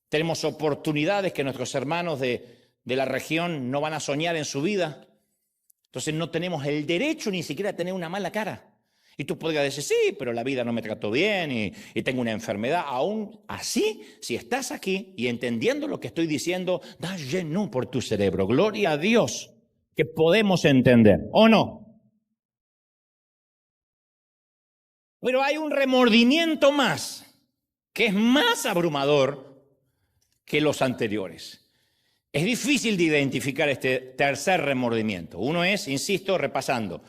Tenemos oportunidades que nuestros hermanos de la región no van a soñar en su vida. Entonces no tenemos el derecho ni siquiera a tener una mala cara. Y tú podrías decir, sí, pero la vida no me trató bien y tengo una enfermedad. Aún así, si estás aquí y entendiendo lo que estoy diciendo, da llenú por tu cerebro. Gloria a Dios que podemos entender, ¿o no? Pero hay un remordimiento más, que es más abrumador que los anteriores. Es difícil de identificar este tercer remordimiento. Uno es, insisto, repasando,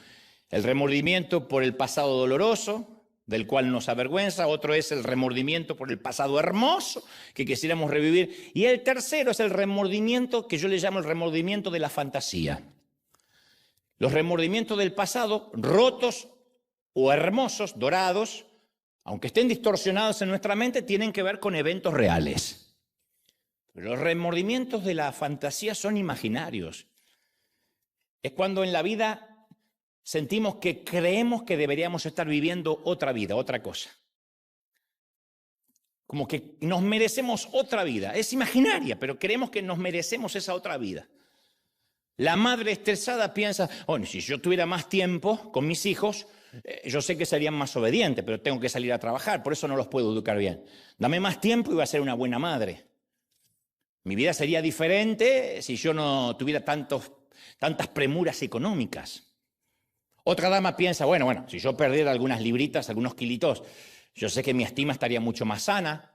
el remordimiento por el pasado doloroso, del cual nos avergüenza. Otro es el remordimiento por el pasado hermoso, que quisiéramos revivir. Y el tercero es el remordimiento que yo le llamo el remordimiento de la fantasía. Los remordimientos del pasado, rotos o hermosos, dorados, aunque estén distorsionados en nuestra mente, tienen que ver con eventos reales. Pero los remordimientos de la fantasía son imaginarios. Es cuando en la vida sentimos que creemos que deberíamos estar viviendo otra vida, otra cosa. Como que nos merecemos otra vida. Es imaginaria, pero creemos que nos merecemos esa otra vida. La madre estresada piensa, bueno, si yo tuviera más tiempo con mis hijos, yo sé que serían más obedientes, pero tengo que salir a trabajar, por eso no los puedo educar bien. Dame más tiempo y voy a ser una buena madre. Mi vida sería diferente si yo no tuviera tantas premuras económicas. Otra dama piensa, bueno, si yo perdiera algunas libritas, algunos kilitos, yo sé que mi estima estaría mucho más sana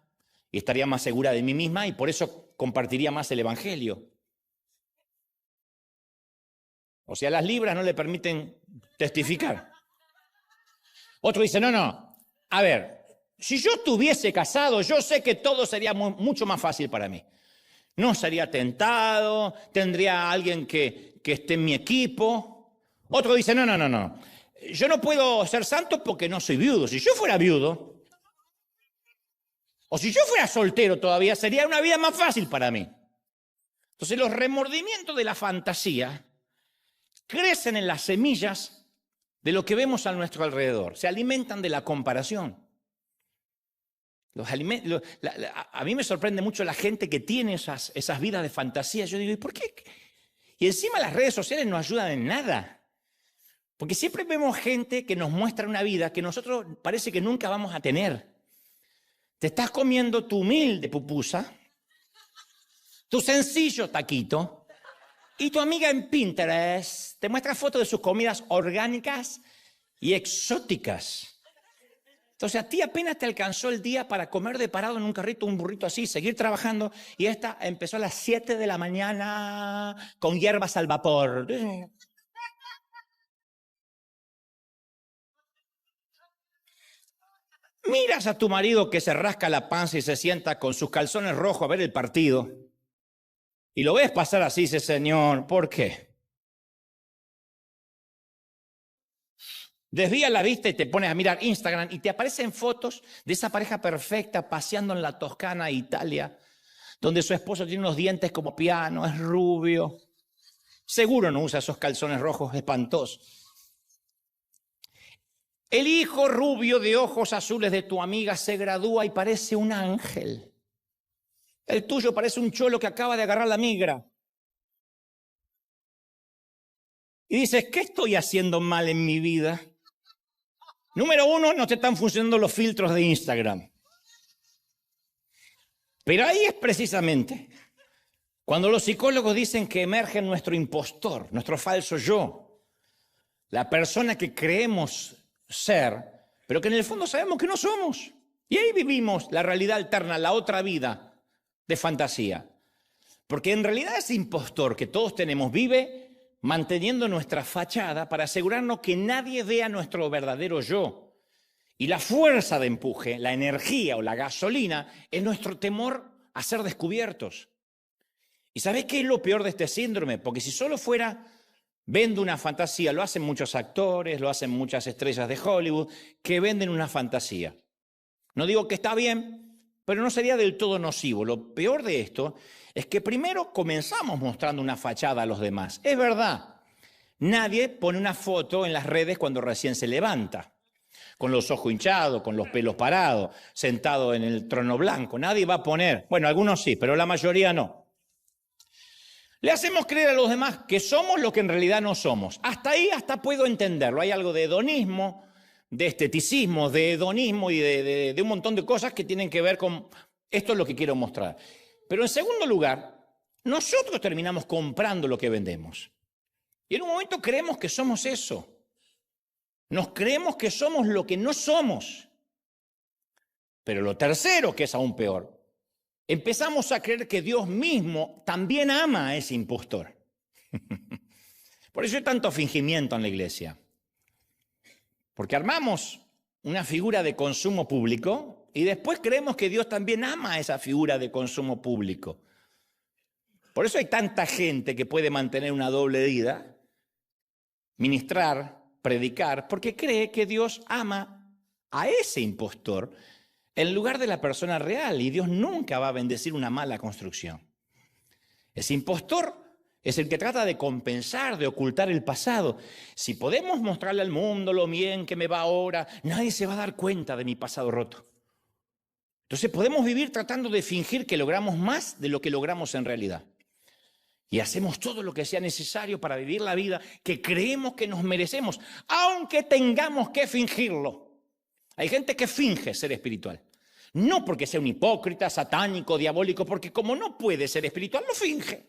y estaría más segura de mí misma y por eso compartiría más el evangelio. O sea, las libras no le permiten testificar. Otro dice, no, a ver, si yo estuviese casado, yo sé que todo sería mucho más fácil para mí. No sería tentado, tendría a alguien que esté en mi equipo. Otro dice, no, yo no puedo ser santo porque no soy viudo. Si yo fuera viudo, o si yo fuera soltero todavía, sería una vida más fácil para mí. Entonces los remordimientos de la fantasía crecen en las semillas de lo que vemos a nuestro alrededor. Se alimentan de la comparación. A mí me sorprende mucho la gente que tiene esas vidas de fantasía. Yo digo, ¿y por qué? Y encima las redes sociales no ayudan en nada. Porque siempre vemos gente que nos muestra una vida que nosotros parece que nunca vamos a tener. Te estás comiendo tu humilde pupusa, tu sencillo taquito, y tu amiga en Pinterest te muestra fotos de sus comidas orgánicas y exóticas. Entonces a ti apenas te alcanzó el día para comer de parado en un carrito, un burrito así, seguir trabajando, y esta empezó a las 7 de la mañana con hierbas al vapor. Miras a tu marido que se rasca la panza y se sienta con sus calzones rojos a ver el partido. Y lo ves pasar así, dice, Señor, ¿por qué? Desvía la vista y te pones a mirar Instagram y te aparecen fotos de esa pareja perfecta paseando en la Toscana, Italia, donde su esposo tiene unos dientes como piano, es rubio. Seguro no usa esos calzones rojos espantosos. El hijo rubio de ojos azules de tu amiga se gradúa y parece un ángel. El tuyo parece un cholo que acaba de agarrar la migra. Y dices, ¿qué estoy haciendo mal en mi vida? Número uno, no te están funcionando los filtros de Instagram. Pero ahí es precisamente cuando los psicólogos dicen que emerge nuestro impostor, nuestro falso yo, la persona que creemos ser, pero que en el fondo sabemos que no somos. Y ahí vivimos la realidad alterna, la otra vida de fantasía. Porque en realidad ese impostor que todos tenemos vive manteniendo nuestra fachada para asegurarnos que nadie vea nuestro verdadero yo. Y la fuerza de empuje, la energía o la gasolina es nuestro temor a ser descubiertos. ¿Y sabés qué es lo peor de este síndrome? Porque si solo fuera vendo una fantasía, lo hacen muchos actores, lo hacen muchas estrellas de Hollywood, que venden una fantasía. No digo que está bien, pero no sería del todo nocivo. Lo peor de esto es que primero comenzamos mostrando una fachada a los demás. Es verdad, nadie pone una foto en las redes cuando recién se levanta, con los ojos hinchados, con los pelos parados, sentado en el trono blanco. Nadie va a poner, bueno, algunos sí, pero la mayoría no. Le hacemos creer a los demás que somos lo que en realidad no somos. Hasta ahí hasta puedo entenderlo. Hay algo de hedonismo, de esteticismo, de hedonismo y de un montón de cosas que tienen que ver con esto es lo que quiero mostrar. Pero en segundo lugar, nosotros terminamos comprando lo que vendemos. Y en un momento creemos que somos eso. Nos creemos que somos lo que no somos. Pero lo tercero, que es aún peor, empezamos a creer que Dios mismo también ama a ese impostor. Por eso hay tanto fingimiento en la iglesia. Porque armamos una figura de consumo público y después creemos que Dios también ama a esa figura de consumo público. Por eso hay tanta gente que puede mantener una doble vida, ministrar, predicar, porque cree que Dios ama a ese impostor en lugar de la persona real, y Dios nunca va a bendecir una mala construcción. Ese impostor es el que trata de compensar, de ocultar el pasado. Si podemos mostrarle al mundo lo bien que me va ahora, nadie se va a dar cuenta de mi pasado roto. Entonces podemos vivir tratando de fingir que logramos más de lo que logramos en realidad. Y hacemos todo lo que sea necesario para vivir la vida que creemos que nos merecemos, aunque tengamos que fingirlo. Hay gente que finge ser espiritual. No porque sea un hipócrita, satánico, diabólico, porque como no puede ser espiritual, lo finge.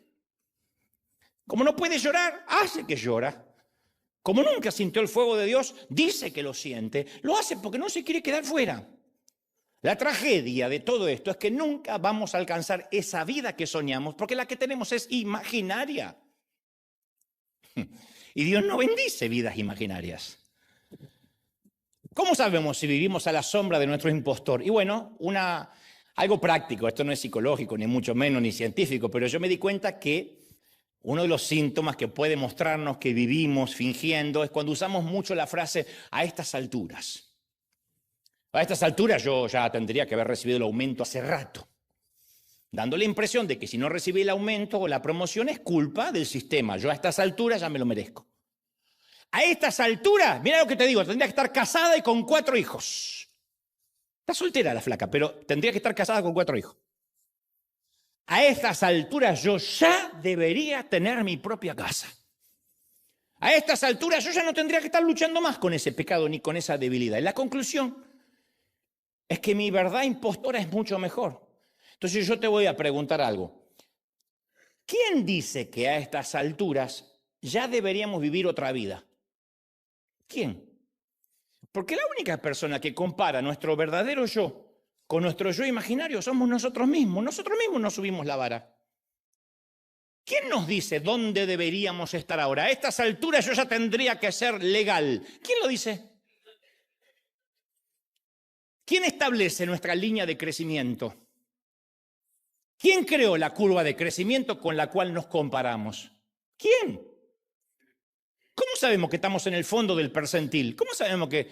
Como no puede llorar, hace que llora. Como nunca sintió el fuego de Dios, dice que lo siente. Lo hace porque no se quiere quedar fuera. La tragedia de todo esto es que nunca vamos a alcanzar esa vida que soñamos, porque la que tenemos es imaginaria. Y Dios no bendice vidas imaginarias. ¿Cómo sabemos si vivimos a la sombra de nuestro impostor? Y bueno, algo práctico, esto no es psicológico, ni mucho menos, ni científico, pero yo me di cuenta que uno de los síntomas que puede mostrarnos que vivimos fingiendo es cuando usamos mucho la frase a estas alturas. A estas alturas yo ya tendría que haber recibido el aumento hace rato, dando la impresión de que si no recibí el aumento o la promoción es culpa del sistema. Yo a estas alturas ya me lo merezco. A estas alturas, mira lo que te digo, tendría que estar casada y con 4 hijos. Está soltera la flaca, pero tendría que estar casada con 4 hijos. A estas alturas yo ya debería tener mi propia casa. A estas alturas yo ya no tendría que estar luchando más con ese pecado ni con esa debilidad. Y la conclusión es que mi verdad impostora es mucho mejor. Entonces yo te voy a preguntar algo. ¿Quién dice que a estas alturas ya deberíamos vivir otra vida? ¿Quién? Porque la única persona que compara nuestro verdadero yo con nuestro yo imaginario somos nosotros mismos. Nosotros mismos nos subimos la vara. ¿Quién nos dice dónde deberíamos estar ahora? A estas alturas yo ya tendría que ser legal. ¿Quién lo dice? ¿Quién establece nuestra línea de crecimiento? ¿Quién creó la curva de crecimiento con la cual nos comparamos? ¿Quién? ¿Cómo sabemos que estamos en el fondo del percentil? ¿Cómo sabemos que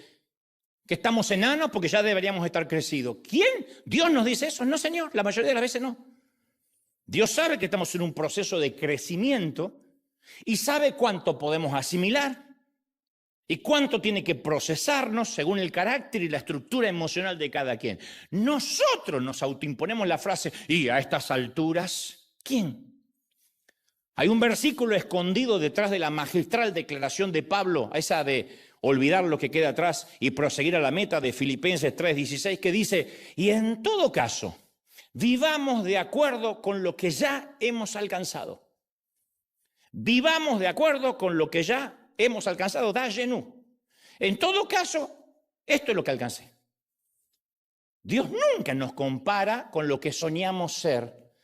estamos enanos porque ya deberíamos estar crecidos? ¿Quién? ¿Dios nos dice eso? No, Señor, la mayoría de las veces no. Dios sabe que estamos en un proceso de crecimiento y sabe cuánto podemos asimilar y cuánto tiene que procesarnos según el carácter y la estructura emocional de cada quien. Nosotros nos autoimponemos la frase, y a estas alturas, ¿quién? Hay un versículo escondido detrás de la magistral declaración de Pablo, esa de olvidar lo que queda atrás y proseguir a la meta de Filipenses 3:16, que dice, y en todo caso, vivamos de acuerdo con lo que ya hemos alcanzado. Vivamos de acuerdo con lo que ya hemos alcanzado, da genú. En todo caso, esto es lo que alcancé. Dios nunca nos compara con lo que soñamos ser,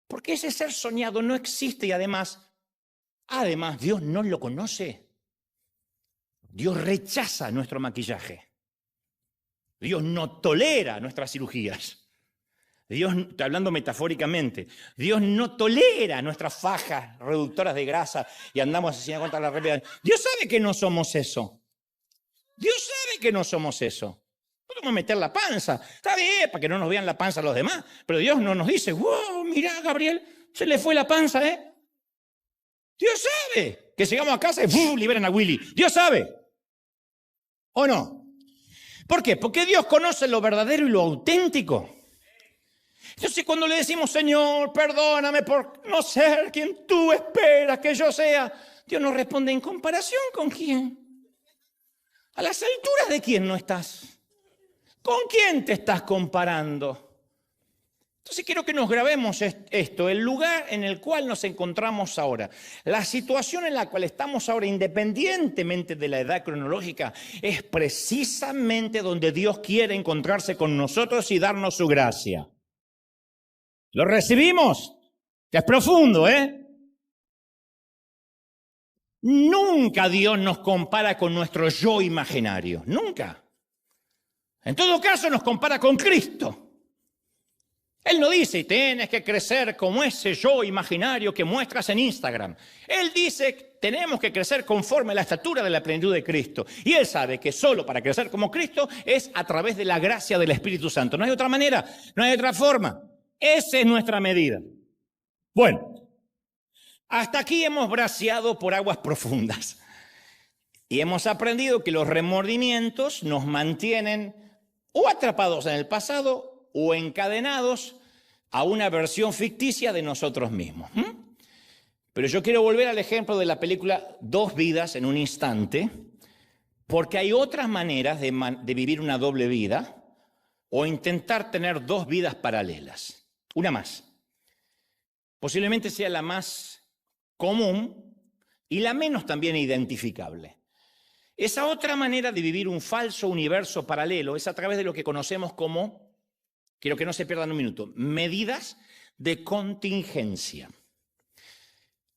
porque ese ser soñado no existe y además Dios no lo conoce. Dios rechaza nuestro maquillaje. Dios no tolera nuestras cirugías. Dios, hablando metafóricamente, Dios no tolera nuestras fajas reductoras de grasa y andamos así contra la realidad. Dios sabe que no somos eso. Dios sabe que no somos eso. Podemos meter la panza. Está bien, para que no nos vean la panza los demás. Pero Dios no nos dice, wow, mirá, Gabriel, se le fue la panza, ¿eh? Dios sabe que llegamos a casa y liberan a Willy. Dios sabe. ¿O no? ¿Por qué? Porque Dios conoce lo verdadero y lo auténtico. Entonces cuando le decimos, Señor, perdóname por no ser quien tú esperas que yo sea, Dios nos responde, ¿en comparación con quién? ¿A las alturas de quién no estás? ¿Con quién te estás comparando? Entonces quiero que nos grabemos esto, el lugar en el cual nos encontramos ahora, la situación en la cual estamos ahora, independientemente de la edad cronológica, es precisamente donde Dios quiere encontrarse con nosotros y darnos su gracia. ¿Lo recibimos? Es profundo, ¿eh? Nunca Dios nos compara con nuestro yo imaginario, nunca. En todo caso nos compara con Cristo. Él no dice, tienes que crecer como ese yo imaginario que muestras en Instagram. Él dice, tenemos que crecer conforme a la estatura de la plenitud de Cristo. Y Él sabe que solo para crecer como Cristo es a través de la gracia del Espíritu Santo. No hay otra manera, no hay otra forma. Esa es nuestra medida. Bueno, hasta aquí hemos braceado por aguas profundas. Y hemos aprendido que los remordimientos nos mantienen o atrapados en el pasado o encadenados a una versión ficticia de nosotros mismos. Pero yo quiero volver al ejemplo de la película Dos vidas en un instante, porque hay otras maneras de vivir una doble vida o intentar tener dos vidas paralelas. Una más. Posiblemente sea la más común y la menos también identificable. Esa otra manera de vivir un falso universo paralelo es a través de lo que conocemos como, quiero que no se pierdan un minuto, medidas de contingencia.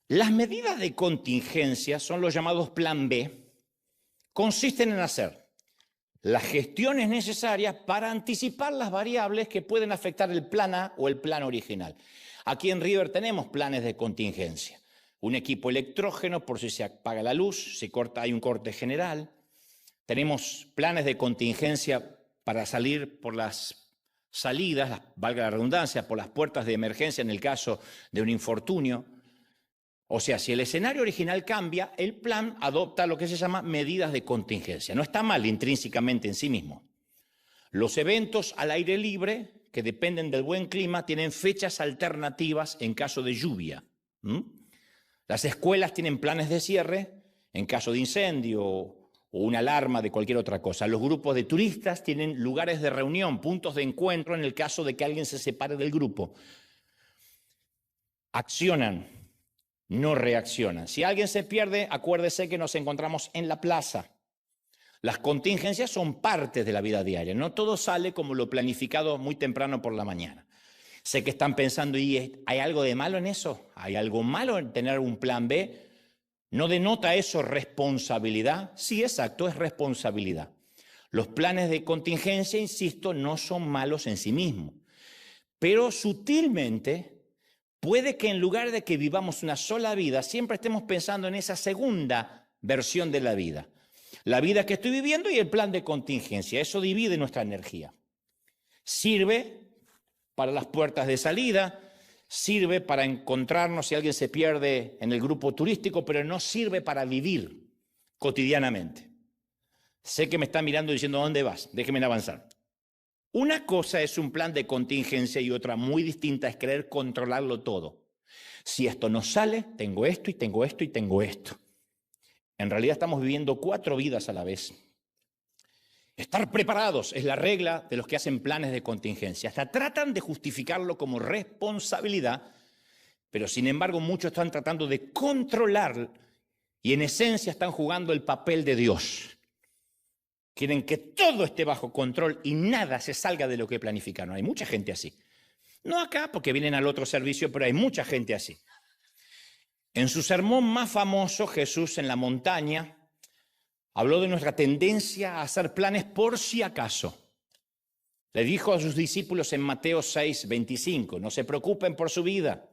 Las medidas de contingencia son los llamados plan B. Consisten en hacer las gestiones necesarias para anticipar las variables que pueden afectar el plan A o el plan original. Aquí en River tenemos planes de contingencia. Un equipo electrógeno por si se apaga la luz, hay un corte general. Tenemos planes de contingencia para salir por las salidas, valga la redundancia, por las puertas de emergencia en el caso de un infortunio. O sea, si el escenario original cambia, el plan adopta lo que se llama medidas de contingencia. No está mal intrínsecamente en sí mismo. Los eventos al aire libre, que dependen del buen clima, tienen fechas alternativas en caso de lluvia. Las escuelas tienen planes de cierre en caso de incendio o una alarma de cualquier otra cosa. Los grupos de turistas tienen lugares de reunión, puntos de encuentro en el caso de que alguien se separe del grupo. Accionan, no reaccionan. Si alguien se pierde, acuérdese que nos encontramos en la plaza. Las contingencias son partes de la vida diaria. No todo sale como lo planificado muy temprano por la mañana. Sé que están pensando, ¿y hay algo de malo en eso? ¿Hay algo malo en tener un plan B? ¿No denota eso responsabilidad? Sí, exacto, es responsabilidad. Los planes de contingencia, insisto, no son malos en sí mismos. Pero sutilmente puede que en lugar de que vivamos una sola vida, siempre estemos pensando en esa segunda versión de la vida. La vida que estoy viviendo y el plan de contingencia. Eso divide nuestra energía. Sirve para las puertas de salida, sirve para encontrarnos si alguien se pierde en el grupo turístico, pero no sirve para vivir cotidianamente. Sé que me están mirando diciendo, ¿dónde vas? Déjenme avanzar. Una cosa es un plan de contingencia y otra muy distinta es querer controlarlo todo. Si esto no sale, tengo esto y tengo esto y tengo esto. En realidad estamos viviendo 4 vidas a la vez. Estar preparados es la regla de los que hacen planes de contingencia. Hasta tratan de justificarlo como responsabilidad, pero sin embargo muchos están tratando de controlar y en esencia están jugando el papel de Dios. Quieren que todo esté bajo control y nada se salga de lo que planificaron. Hay mucha gente así. No acá porque vienen al otro servicio, pero hay mucha gente así. En su sermón más famoso, Jesús en la montaña, habló de nuestra tendencia a hacer planes por si acaso. Le dijo a sus discípulos en Mateo 6:25, no se preocupen por su vida,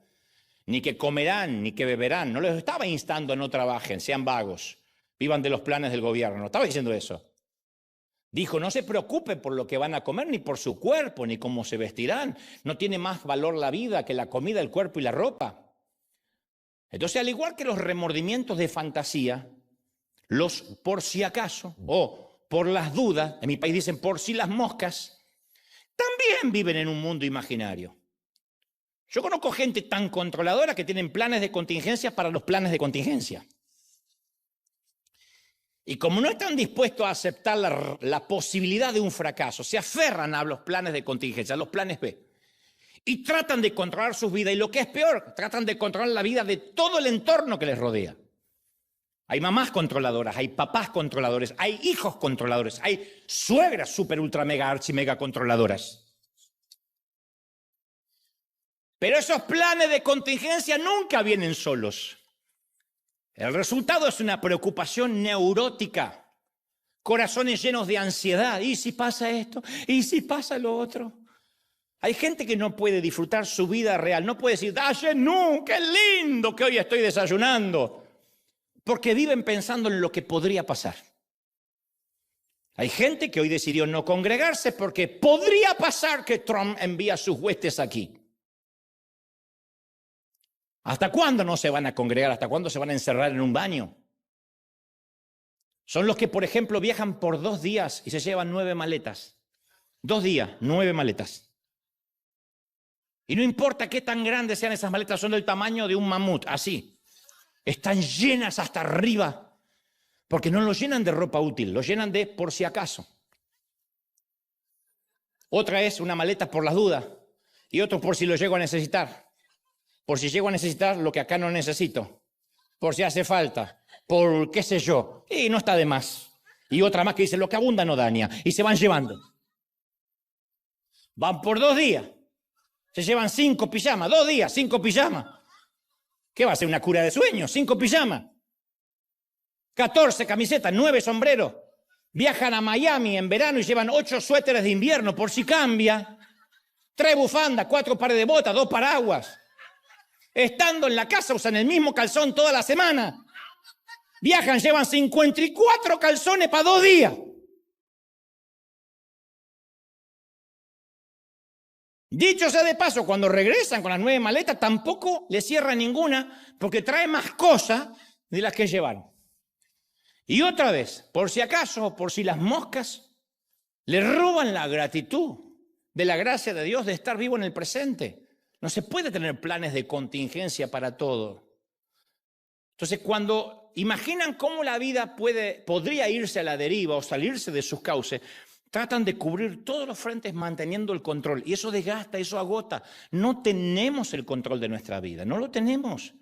ni que comerán, ni que beberán. No les estaba instando a no trabajen, sean vagos, vivan de los planes del gobierno. No estaba diciendo eso. Dijo, no se preocupen por lo que van a comer, ni por su cuerpo, ni cómo se vestirán. No tiene más valor la vida que la comida, el cuerpo y la ropa. Entonces, al igual que los remordimientos de fantasía, los por si acaso o por las dudas, en mi país dicen por si las moscas, también viven en un mundo imaginario. Yo conozco gente tan controladora que tienen planes de contingencia para los planes de contingencia. Y como no están dispuestos a aceptar la posibilidad de un fracaso, se aferran a los planes de contingencia, a los planes B. Y tratan de controlar sus vidas. Y lo que es peor, tratan de controlar la vida de todo el entorno que les rodea. Hay mamás controladoras, hay papás controladores, hay hijos controladores, hay suegras super, ultra, mega, archi, mega controladoras. Pero esos planes de contingencia nunca vienen solos. El resultado es una preocupación neurótica, corazones llenos de ansiedad. ¿Y si pasa esto? ¿Y si pasa lo otro? Hay gente que no puede disfrutar su vida real, no puede decir, ¡Dayenu, qué lindo que hoy estoy desayunando! Porque viven pensando en lo que podría pasar. Hay gente que hoy decidió no congregarse porque podría pasar que Trump envía sus huestes aquí. ¿Hasta cuándo no se van a congregar? ¿Hasta cuándo se van a encerrar en un baño? Son los que, por ejemplo, viajan por 2 días y se llevan 9 maletas. 2 días, 9 maletas. Y no importa qué tan grandes sean esas maletas, son del tamaño de un mamut, así. Están llenas hasta arriba, porque no los llenan de ropa útil, los llenan de por si acaso. Otra es una maleta por las dudas y otro por si lo llego a necesitar. Por si llego a necesitar lo que acá no necesito, por si hace falta, por qué sé yo, y no está de más. Y otra más que dice, lo que abunda no daña, y se van llevando. Van por 2 días, se llevan 5 pijamas, 2 días, 5 pijamas. ¿Qué va a ser una cura de sueño? 5 pijamas, 14 camisetas, 9 sombreros. Viajan a Miami en verano y llevan 8 suéteres de invierno por si cambia. 3 bufandas, 4 pares de botas, 2 paraguas. Estando en la casa usan el mismo calzón toda la semana. Viajan, llevan 54 calzones para 2 días. Dicho sea de paso, cuando regresan con las 9 maletas, tampoco les cierran ninguna porque trae más cosas de las que llevaron. Y otra vez, por si acaso, por si las moscas, le roban la gratitud de la gracia de Dios de estar vivo en el presente. No se puede tener planes de contingencia para todo. Entonces, cuando imaginan cómo la vida podría irse a la deriva o salirse de sus cauces, tratan de cubrir todos los frentes manteniendo el control. Y eso desgasta, eso agota. No tenemos el control de nuestra vida, no lo tenemos.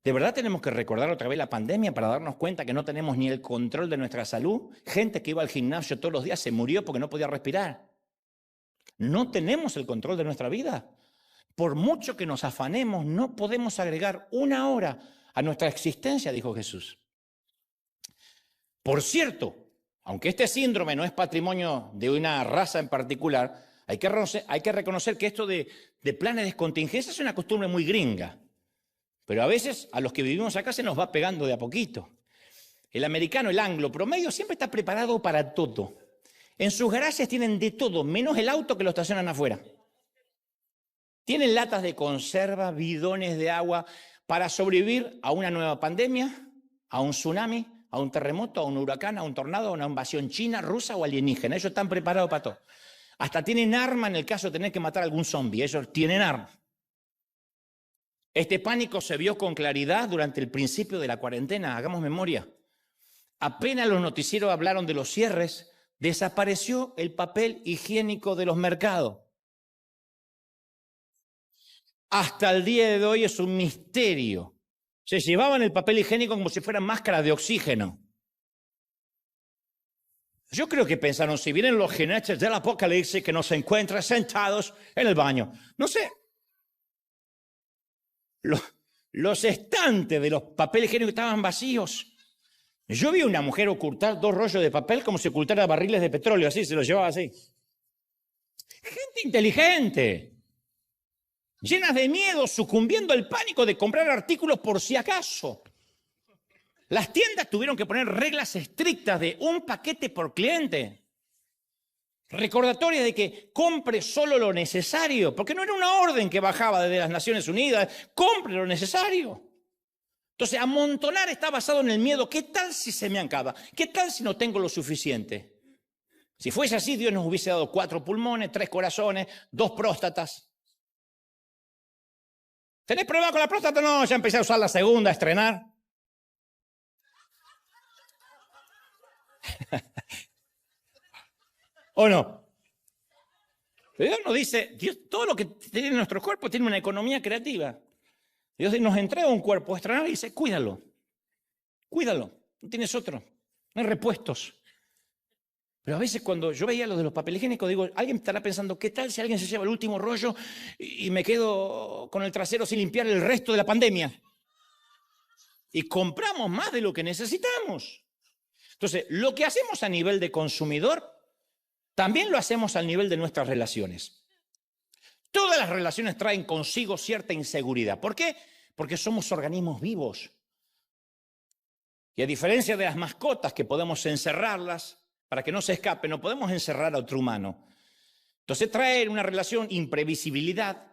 ¿De verdad tenemos que recordar otra vez la pandemia para darnos cuenta que no tenemos ni el control de nuestra salud? Gente que iba al gimnasio todos los días se murió porque no podía respirar. No tenemos el control de nuestra vida. Por mucho que nos afanemos, no podemos agregar 1 hora a nuestra existencia, dijo Jesús. Por cierto, aunque este síndrome no es patrimonio de una raza en particular, hay que reconocer que esto de planes de contingencia es una costumbre muy gringa. Pero a veces a los que vivimos acá se nos va pegando de a poquito. El americano, el anglo promedio, siempre está preparado para todo. En sus garajes tienen de todo, menos el auto que lo estacionan afuera. Tienen latas de conserva, bidones de agua para sobrevivir a una nueva pandemia, a un tsunami, a un terremoto, a un huracán, a un tornado, a una invasión china, rusa o alienígena. Ellos están preparados para todo. Hasta tienen arma en el caso de tener que matar a algún zombie. Ellos tienen arma. Este pánico se vio con claridad durante el principio de la cuarentena. Hagamos memoria. Apenas los noticieros hablaron de los cierres, desapareció el papel higiénico de los mercados. Hasta el día de hoy es un misterio. Se llevaban el papel higiénico como si fueran máscaras de oxígeno. Yo creo que pensaron, si vienen los jinetes del apocalipsis que nos encuentran sentados en el baño. No sé. Los estantes de los papeles higiénicos estaban vacíos. Yo vi a una mujer ocultar 2 rollos de papel como si ocultara barriles de petróleo, así, se los llevaba así. Gente inteligente, llenas de miedo, sucumbiendo al pánico de comprar artículos por si acaso. Las tiendas tuvieron que poner reglas estrictas de un paquete por cliente. Recordatorias de que compre solo lo necesario, porque no era una orden que bajaba desde las Naciones Unidas, compre lo necesario. Entonces, amontonar está basado en el miedo. ¿Qué tal si se me acaba? ¿Qué tal si no tengo lo suficiente? Si fuese así, Dios nos hubiese dado 4 pulmones, 3 corazones, 2 próstatas. ¿Tenés problema con la próstata? No, ya empecé a usar la segunda, a estrenar. ¿O no? Pero Dios nos dice, Dios, todo lo que tiene en nuestro cuerpo tiene una economía creativa. Dios nos entrega un cuerpo estrenado y dice, cuídalo, no tienes otro, no hay repuestos. Pero a veces cuando yo veía lo de los papeles higiénicos, digo, alguien estará pensando, ¿qué tal si alguien se lleva el último rollo y me quedo con el trasero sin limpiar el resto de la pandemia? Y compramos más de lo que necesitamos. Entonces, lo que hacemos a nivel de consumidor, también lo hacemos al nivel de nuestras relaciones. Todas las relaciones traen consigo cierta inseguridad. ¿Por qué? Porque somos organismos vivos. Y a diferencia de las mascotas que podemos encerrarlas para que no se escapen, no podemos encerrar a otro humano. Entonces trae una relación imprevisibilidad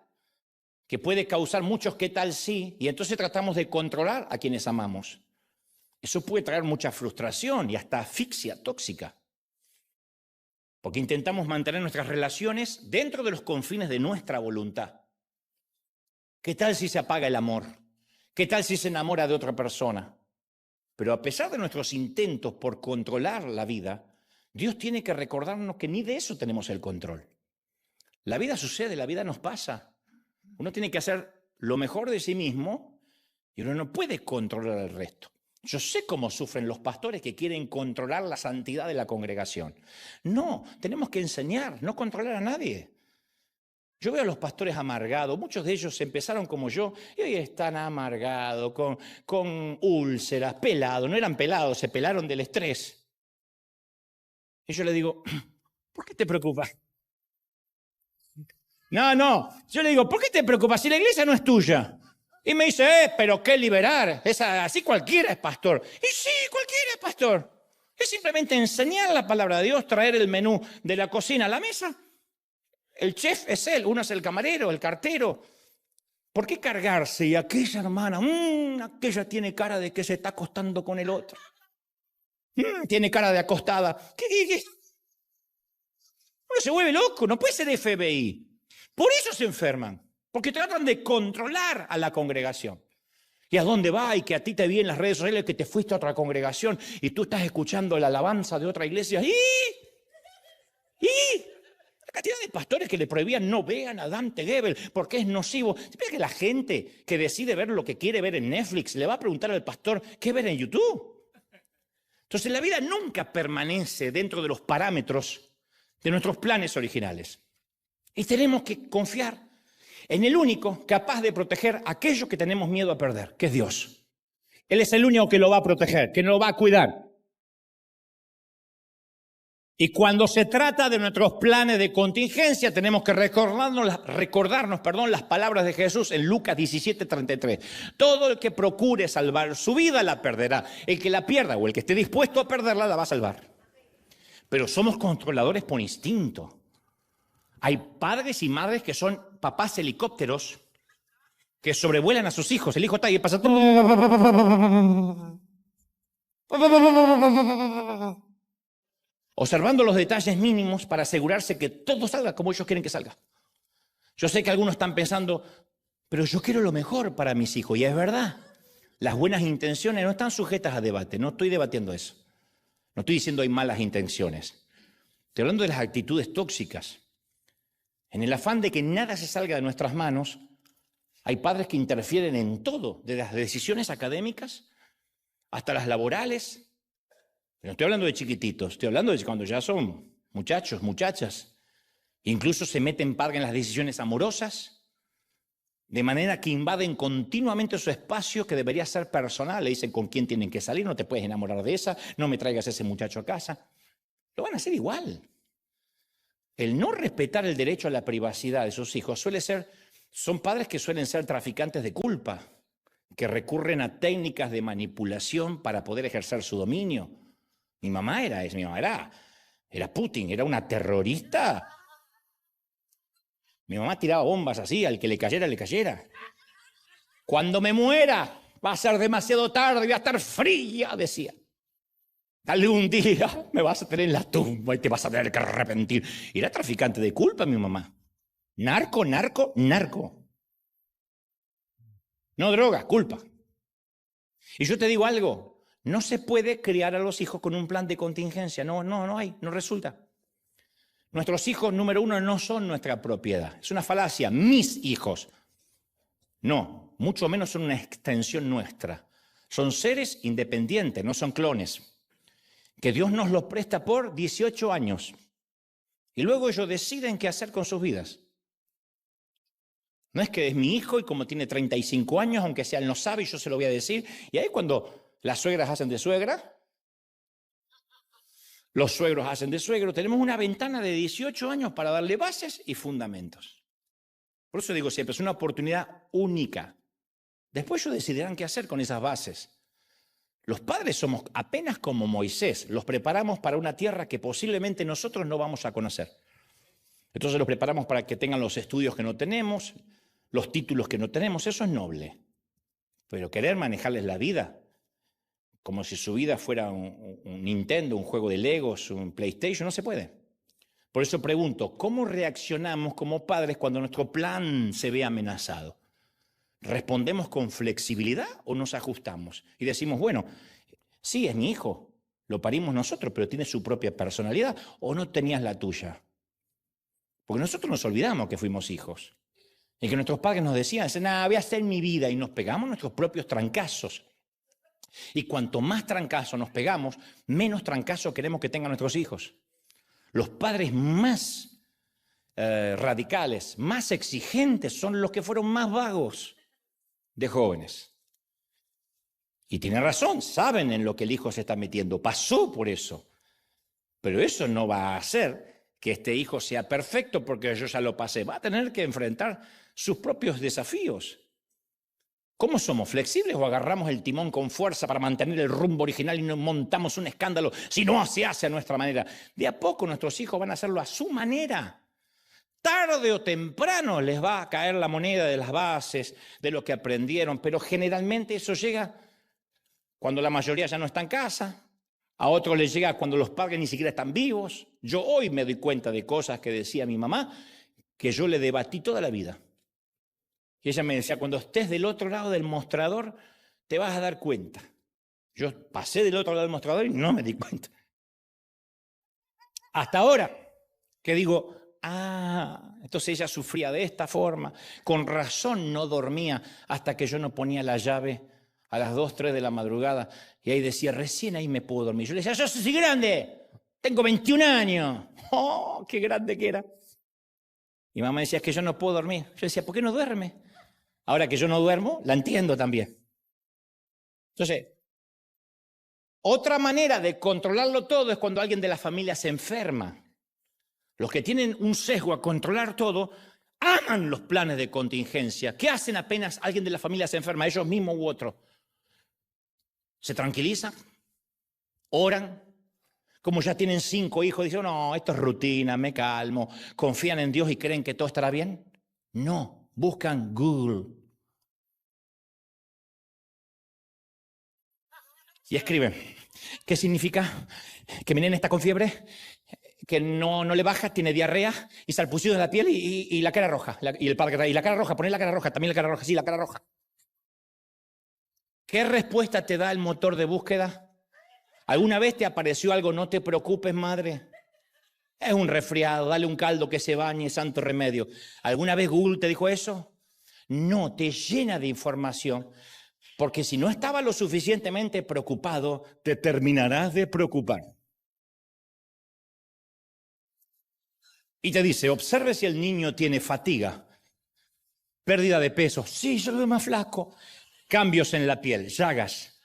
que puede causar muchos qué tal sí, y entonces tratamos de controlar a quienes amamos. Eso puede traer mucha frustración y hasta asfixia tóxica. Porque intentamos mantener nuestras relaciones dentro de los confines de nuestra voluntad. ¿Qué tal si se apaga el amor? ¿Qué tal si se enamora de otra persona? Pero a pesar de nuestros intentos por controlar la vida, Dios tiene que recordarnos que ni de eso tenemos el control. La vida sucede, la vida nos pasa. Uno tiene que hacer lo mejor de sí mismo y uno no puede controlar el resto. Yo sé cómo sufren los pastores que quieren controlar la santidad de la congregación. No, tenemos que enseñar, no controlar a nadie. Yo veo a los pastores amargados, muchos de ellos empezaron como yo y hoy están amargados, con úlceras, pelados, no eran pelados, se pelaron del estrés. Y yo le digo, ¿por qué te preocupas? No, yo le digo, ¿por qué te preocupas si la iglesia no es tuya? Y me dice, pero qué liberar, así cualquiera es pastor. Y sí, cualquiera es pastor. Es simplemente enseñar la palabra de Dios, traer el menú de la cocina a la mesa. El chef es él, uno es el camarero, el cartero. ¿Por qué cargarse? Y aquella hermana, aquella tiene cara de que se está acostando con el otro. Tiene cara de acostada. ¿Qué? Uno se vuelve loco, no puede ser FBI. Por eso se enferman. Porque tratan de controlar a la congregación. ¿Y a dónde va? Y que a ti te vi en las redes sociales que te fuiste a otra congregación y tú estás escuchando la alabanza de otra iglesia. ¡Y! La cantidad de pastores que le prohibían no vean a Dante Gebel porque es nocivo. ¿Sabes que la gente que decide ver lo que quiere ver en Netflix le va a preguntar al pastor qué ver en YouTube? Entonces la vida nunca permanece dentro de los parámetros de nuestros planes originales. Y tenemos que confiar en el único capaz de proteger aquello que tenemos miedo a perder, que es Dios. Él es el único que lo va a proteger, que nos lo va a cuidar. Y cuando se trata de nuestros planes de contingencia, tenemos que recordarnos las palabras de Jesús en Lucas 17:33. Todo el que procure salvar su vida la perderá. El que la pierda o el que esté dispuesto a perderla la va a salvar. Pero somos controladores por instinto. Hay padres y madres que son papás helicópteros que sobrevuelan a sus hijos. El hijo está ahí y pasa todo. Observando los detalles mínimos para asegurarse que todo salga como ellos quieren que salga. Yo sé que algunos están pensando, Pero yo quiero lo mejor para mis hijos, y es verdad. Las buenas intenciones no están sujetas a debate, no estoy debatiendo eso. No estoy diciendo hay malas intenciones. Estoy hablando de las actitudes tóxicas. En el afán de que nada se salga de nuestras manos, hay padres que interfieren en todo, desde las decisiones académicas hasta las laborales. No estoy hablando de chiquititos, estoy hablando de cuando ya son muchachos, muchachas. Incluso se meten padres en las decisiones amorosas, de manera que invaden continuamente su espacio que debería ser personal. Le dicen con quién tienen que salir, no te puedes enamorar de esa, no me traigas a ese muchacho a casa. Lo van a hacer igual. El no respetar el derecho a la privacidad de sus hijos son padres que suelen ser traficantes de culpa, que recurren a técnicas de manipulación para poder ejercer su dominio. Mi mamá era Putin, era una terrorista. Mi mamá tiraba bombas así, al que le cayera, le cayera. Cuando me muera, va a ser demasiado tarde, voy a estar fría, decía. Algún día me vas a tener en la tumba y te vas a tener que arrepentir. Y era traficante de culpa, mi mamá. Narco. No droga, culpa. Y yo te digo algo, no se puede criar a los hijos con un plan de contingencia. No resulta. Nuestros hijos, número uno, no son nuestra propiedad. Es una falacia. Mis hijos. No, mucho menos son una extensión nuestra. Son seres independientes, no son clones. Que Dios nos los presta por 18 años. Y luego ellos deciden qué hacer con sus vidas. No es que es mi hijo y como tiene 35 años, aunque sea él no sabe y yo se lo voy a decir. Y ahí cuando las suegras hacen de suegra, los suegros hacen de suegro, tenemos una ventana de 18 años para darle bases y fundamentos. Por eso digo siempre, es una oportunidad única. Después ellos decidirán qué hacer con esas bases. Los padres somos apenas como Moisés, los preparamos para una tierra que posiblemente nosotros no vamos a conocer. Entonces los preparamos para que tengan los estudios que no tenemos, los títulos que no tenemos, eso es noble. Pero querer manejarles la vida como si su vida fuera un Nintendo, un juego de Legos, un PlayStation, no se puede. Por eso pregunto, ¿cómo reaccionamos como padres cuando nuestro plan se ve amenazado? ¿Respondemos con flexibilidad o nos ajustamos? Y decimos, bueno, sí, es mi hijo, lo parimos nosotros, pero tiene su propia personalidad, o no tenías la tuya. Porque nosotros nos olvidamos que fuimos hijos. Y que nuestros padres nos decían, voy a hacer mi vida, y nos pegamos nuestros propios trancazos. Y cuanto más trancazo nos pegamos, menos trancazo queremos que tengan nuestros hijos. Los padres más radicales, más exigentes, son los que fueron más vagos de jóvenes. Y tienen razón, saben en lo que el hijo se está metiendo, pasó por eso. Pero eso no va a hacer que este hijo sea perfecto porque yo ya lo pasé. Va a tener que enfrentar sus propios desafíos. ¿Cómo somos? ¿Flexibles o agarramos el timón con fuerza para mantener el rumbo original y no montamos un escándalo si no se hace a nuestra manera? De a poco nuestros hijos van a hacerlo a su manera. Tarde o temprano les va a caer la moneda de las bases, de lo que aprendieron, pero generalmente eso llega cuando la mayoría ya no está en casa, a otros les llega cuando los padres ni siquiera están vivos. Yo hoy me doy cuenta de cosas que decía mi mamá que yo le debatí toda la vida. Y ella me decía, cuando estés del otro lado del mostrador, te vas a dar cuenta. Yo pasé del otro lado del mostrador y no me di cuenta. Hasta ahora, que digo, entonces ella sufría de esta forma. Con razón no dormía hasta que yo no ponía la llave a las 2, 3 de la madrugada. Y ahí decía, recién ahí me puedo dormir. Yo le decía, yo soy grande, tengo 21 años. ¡Oh, qué grande que era! Y mamá decía, es que yo no puedo dormir. Yo decía, ¿por qué no duerme? Ahora que yo no duermo, la entiendo también. Entonces, otra manera de controlarlo todo es cuando alguien de la familia se enferma. Los que tienen un sesgo a controlar todo, aman los planes de contingencia. ¿Qué hacen apenas alguien de la familia se enferma, ellos mismos u otros? Se tranquilizan, oran. Como ya tienen 5 hijos, dicen, no, esto es rutina, me calmo. ¿Confían en Dios y creen que todo estará bien? No, buscan Google. Y escriben, ¿qué significa que mi nene está con fiebre? que no le baja, tiene diarrea y salpullido en la piel y la cara roja. Y el padre que trae, y la cara roja, poné la cara roja, también la cara roja, sí, la cara roja. ¿Qué respuesta te da el motor de búsqueda? ¿Alguna vez te apareció algo? No te preocupes, madre. Es un resfriado, dale un caldo que se bañe, santo remedio. ¿Alguna vez Google te dijo eso? No, te llena de información. Porque si no estaba lo suficientemente preocupado, te terminarás de preocupar. Y te dice, observe si el niño tiene fatiga, pérdida de peso. Sí, yo lo veo más flaco. Cambios en la piel, llagas,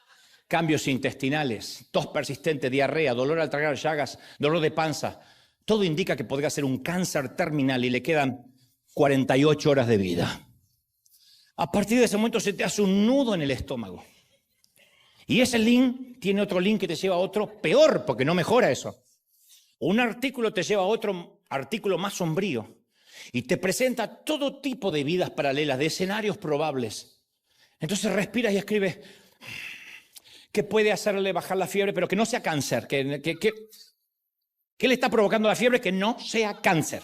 cambios intestinales, tos persistente, diarrea, dolor al tragar, llagas, dolor de panza. Todo indica que podría ser un cáncer terminal y le quedan 48 horas de vida. A partir de ese momento se te hace un nudo en el estómago. Y ese link tiene otro link que te lleva a otro peor, porque no mejora eso. Un artículo te lleva a otro artículo más sombrío y te presenta todo tipo de vidas paralelas, de escenarios probables. Entonces respiras y escribes qué puede hacerle bajar la fiebre, pero que no sea cáncer. ¿Qué le está provocando la fiebre? Que no sea cáncer.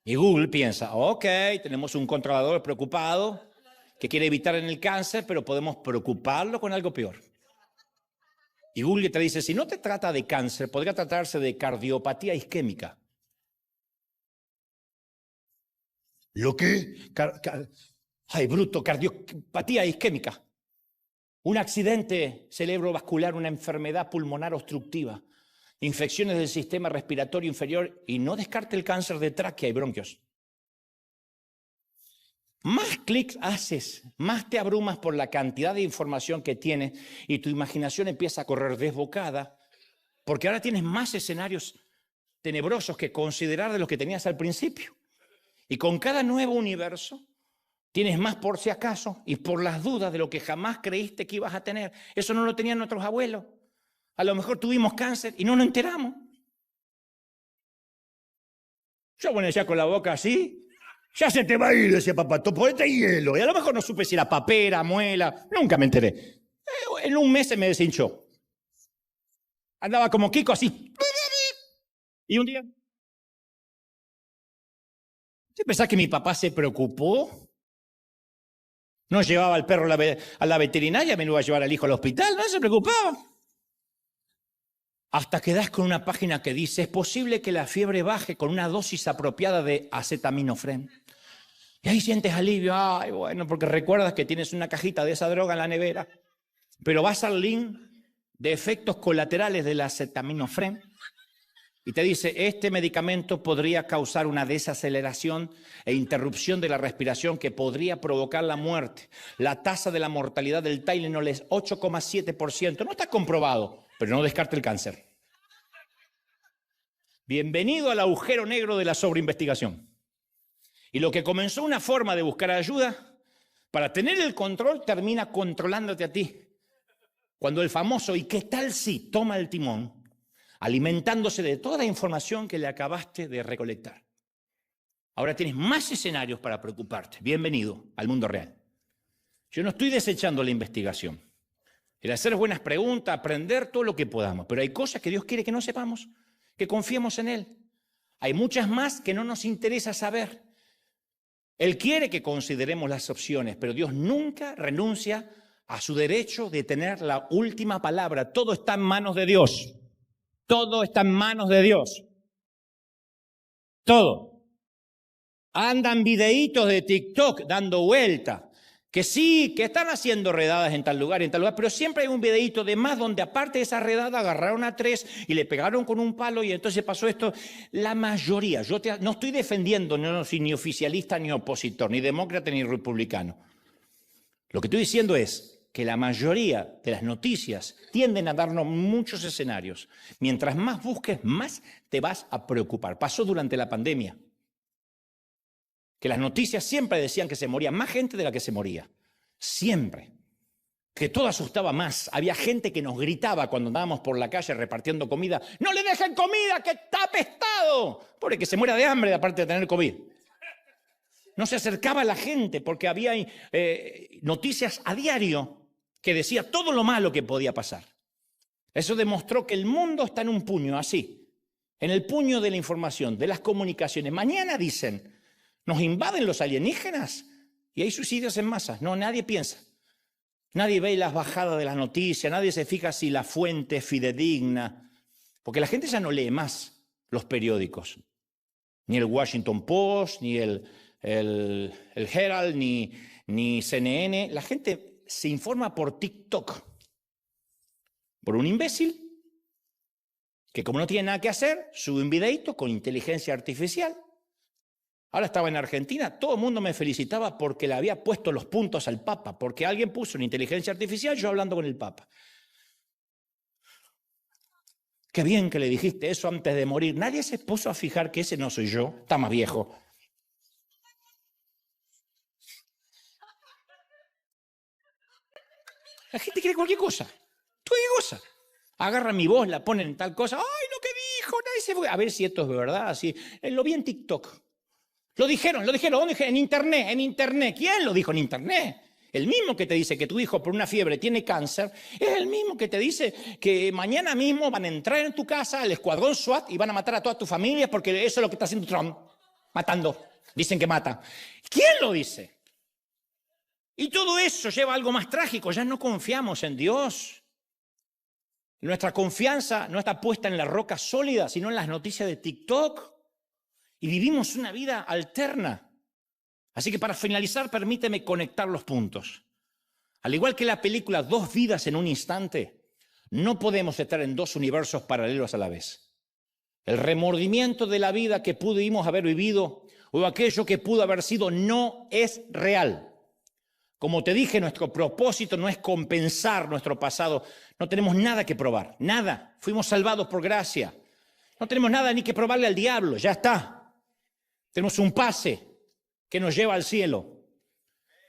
Y Google piensa, ok, tenemos un controlador preocupado que quiere evitar en el cáncer, pero podemos preocuparlo con algo peor. Y Google te dice, si no te trata de cáncer, podría tratarse de cardiopatía isquémica. ¿Lo qué? Ay, bruto, cardiopatía isquémica. Un accidente cerebrovascular, una enfermedad pulmonar obstructiva, infecciones del sistema respiratorio inferior y no descarte el cáncer de tráquea y bronquios. Más clics haces, más te abrumas por la cantidad de información que tienes y tu imaginación empieza a correr desbocada porque ahora tienes más escenarios tenebrosos que considerar de los que tenías al principio. Y con cada nuevo universo tienes más por si acaso y por las dudas de lo que jamás creíste que ibas a tener. Eso no lo tenían nuestros abuelos. A lo mejor tuvimos cáncer y no nos enteramos. Yo bueno, ya con la boca así, ya se te va a ir, decía papá, ponete hielo. Y a lo mejor no supe si era papera, muela, nunca me enteré. En un mes se me deshinchó. Andaba como Kiko así. Y un día, ¿te pensás que mi papá se preocupó? No llevaba al perro a la veterinaria, me lo iba a llevar al hijo al hospital, no se preocupaba. Hasta que das con una página que dice, es posible que la fiebre baje con una dosis apropiada de acetaminofén. Y ahí sientes alivio, ay, bueno, porque recuerdas que tienes una cajita de esa droga en la nevera. Pero vas al link de efectos colaterales del acetaminofén y te dice, este medicamento podría causar una desaceleración e interrupción de la respiración que podría provocar la muerte. La tasa de la mortalidad del Tylenol es 8,7%. No está comprobado, pero no descarte el cáncer. Bienvenido al agujero negro de la sobreinvestigación. Y lo que comenzó una forma de buscar ayuda, para tener el control, termina controlándote a ti. Cuando el famoso, ¿y qué tal si toma el timón? Alimentándose de toda la información que le acabaste de recolectar. Ahora tienes más escenarios para preocuparte. Bienvenido al mundo real. Yo no estoy desechando la investigación. El hacer buenas preguntas, aprender todo lo que podamos. Pero hay cosas que Dios quiere que no sepamos, que confiemos en Él. Hay muchas más que no nos interesa saber. Él quiere que consideremos las opciones, pero Dios nunca renuncia a su derecho de tener la última palabra. Todo está en manos de Dios. Todo está en manos de Dios. Todo. Andan videitos de TikTok dando vuelta. Que sí, que están haciendo redadas en tal lugar, pero siempre hay un videíto de más donde aparte de esa redada agarraron a 3 y le pegaron con un palo y entonces pasó esto. La mayoría, no estoy defendiendo, no soy ni oficialista ni opositor, ni demócrata ni republicano. Lo que estoy diciendo es que la mayoría de las noticias tienden a darnos muchos escenarios. Mientras más busques, más te vas a preocupar. Pasó durante la pandemia, que las noticias siempre decían que se moría más gente de la que se moría. Siempre. Que todo asustaba más. Había gente que nos gritaba cuando andábamos por la calle repartiendo comida. ¡No le dejen comida, que está apestado! Pobre que se muera de hambre aparte de tener COVID. No se acercaba a la gente porque había noticias a diario que decía todo lo malo que podía pasar. Eso demostró que el mundo está en un puño, así, en el puño de la información, de las comunicaciones. Mañana dicen, nos invaden los alienígenas y hay suicidios en masa. No, nadie piensa. Nadie ve las bajadas de las noticias, nadie se fija si la fuente es fidedigna, porque la gente ya no lee más los periódicos, ni el Washington Post, ni el Herald, ni CNN. La gente se informa por TikTok, por un imbécil que como no tiene nada que hacer, sube un videito con inteligencia artificial. Ahora estaba en Argentina, todo el mundo me felicitaba porque le había puesto los puntos al Papa, porque alguien puso una inteligencia artificial, yo hablando con el Papa. Qué bien que le dijiste eso antes de morir. Nadie se puso a fijar que ese no soy yo, está más viejo. La gente quiere cualquier cosa, cualquier cosa. Agarra mi voz, la ponen en tal cosa. ¡Ay, lo que dijo! Nadie se fue. A ver si esto es verdad. Así. Lo vi en TikTok. Lo dijeron. ¿Dónde? En internet. ¿Quién lo dijo en internet? El mismo que te dice que tu hijo por una fiebre tiene cáncer, es el mismo que te dice que mañana mismo van a entrar en tu casa al escuadrón SWAT y van a matar a toda tu familia porque eso es lo que está haciendo Trump. Matando. Dicen que mata. ¿Quién lo dice? Y todo eso lleva a algo más trágico. Ya no confiamos en Dios. Nuestra confianza no está puesta en la roca sólida, sino en las noticias de TikTok. Y vivimos una vida alterna. Así que para finalizar, permíteme conectar los puntos. Al igual que la película Dos vidas en un instante, no podemos estar en dos universos paralelos a la vez. El remordimiento de la vida que pudimos haber vivido o aquello que pudo haber sido no es real. Como te dije, nuestro propósito no es compensar nuestro pasado. No tenemos nada que probar, nada. Fuimos salvados por gracia. No tenemos nada ni que probarle al diablo, ya está. Tenemos un pase que nos lleva al cielo.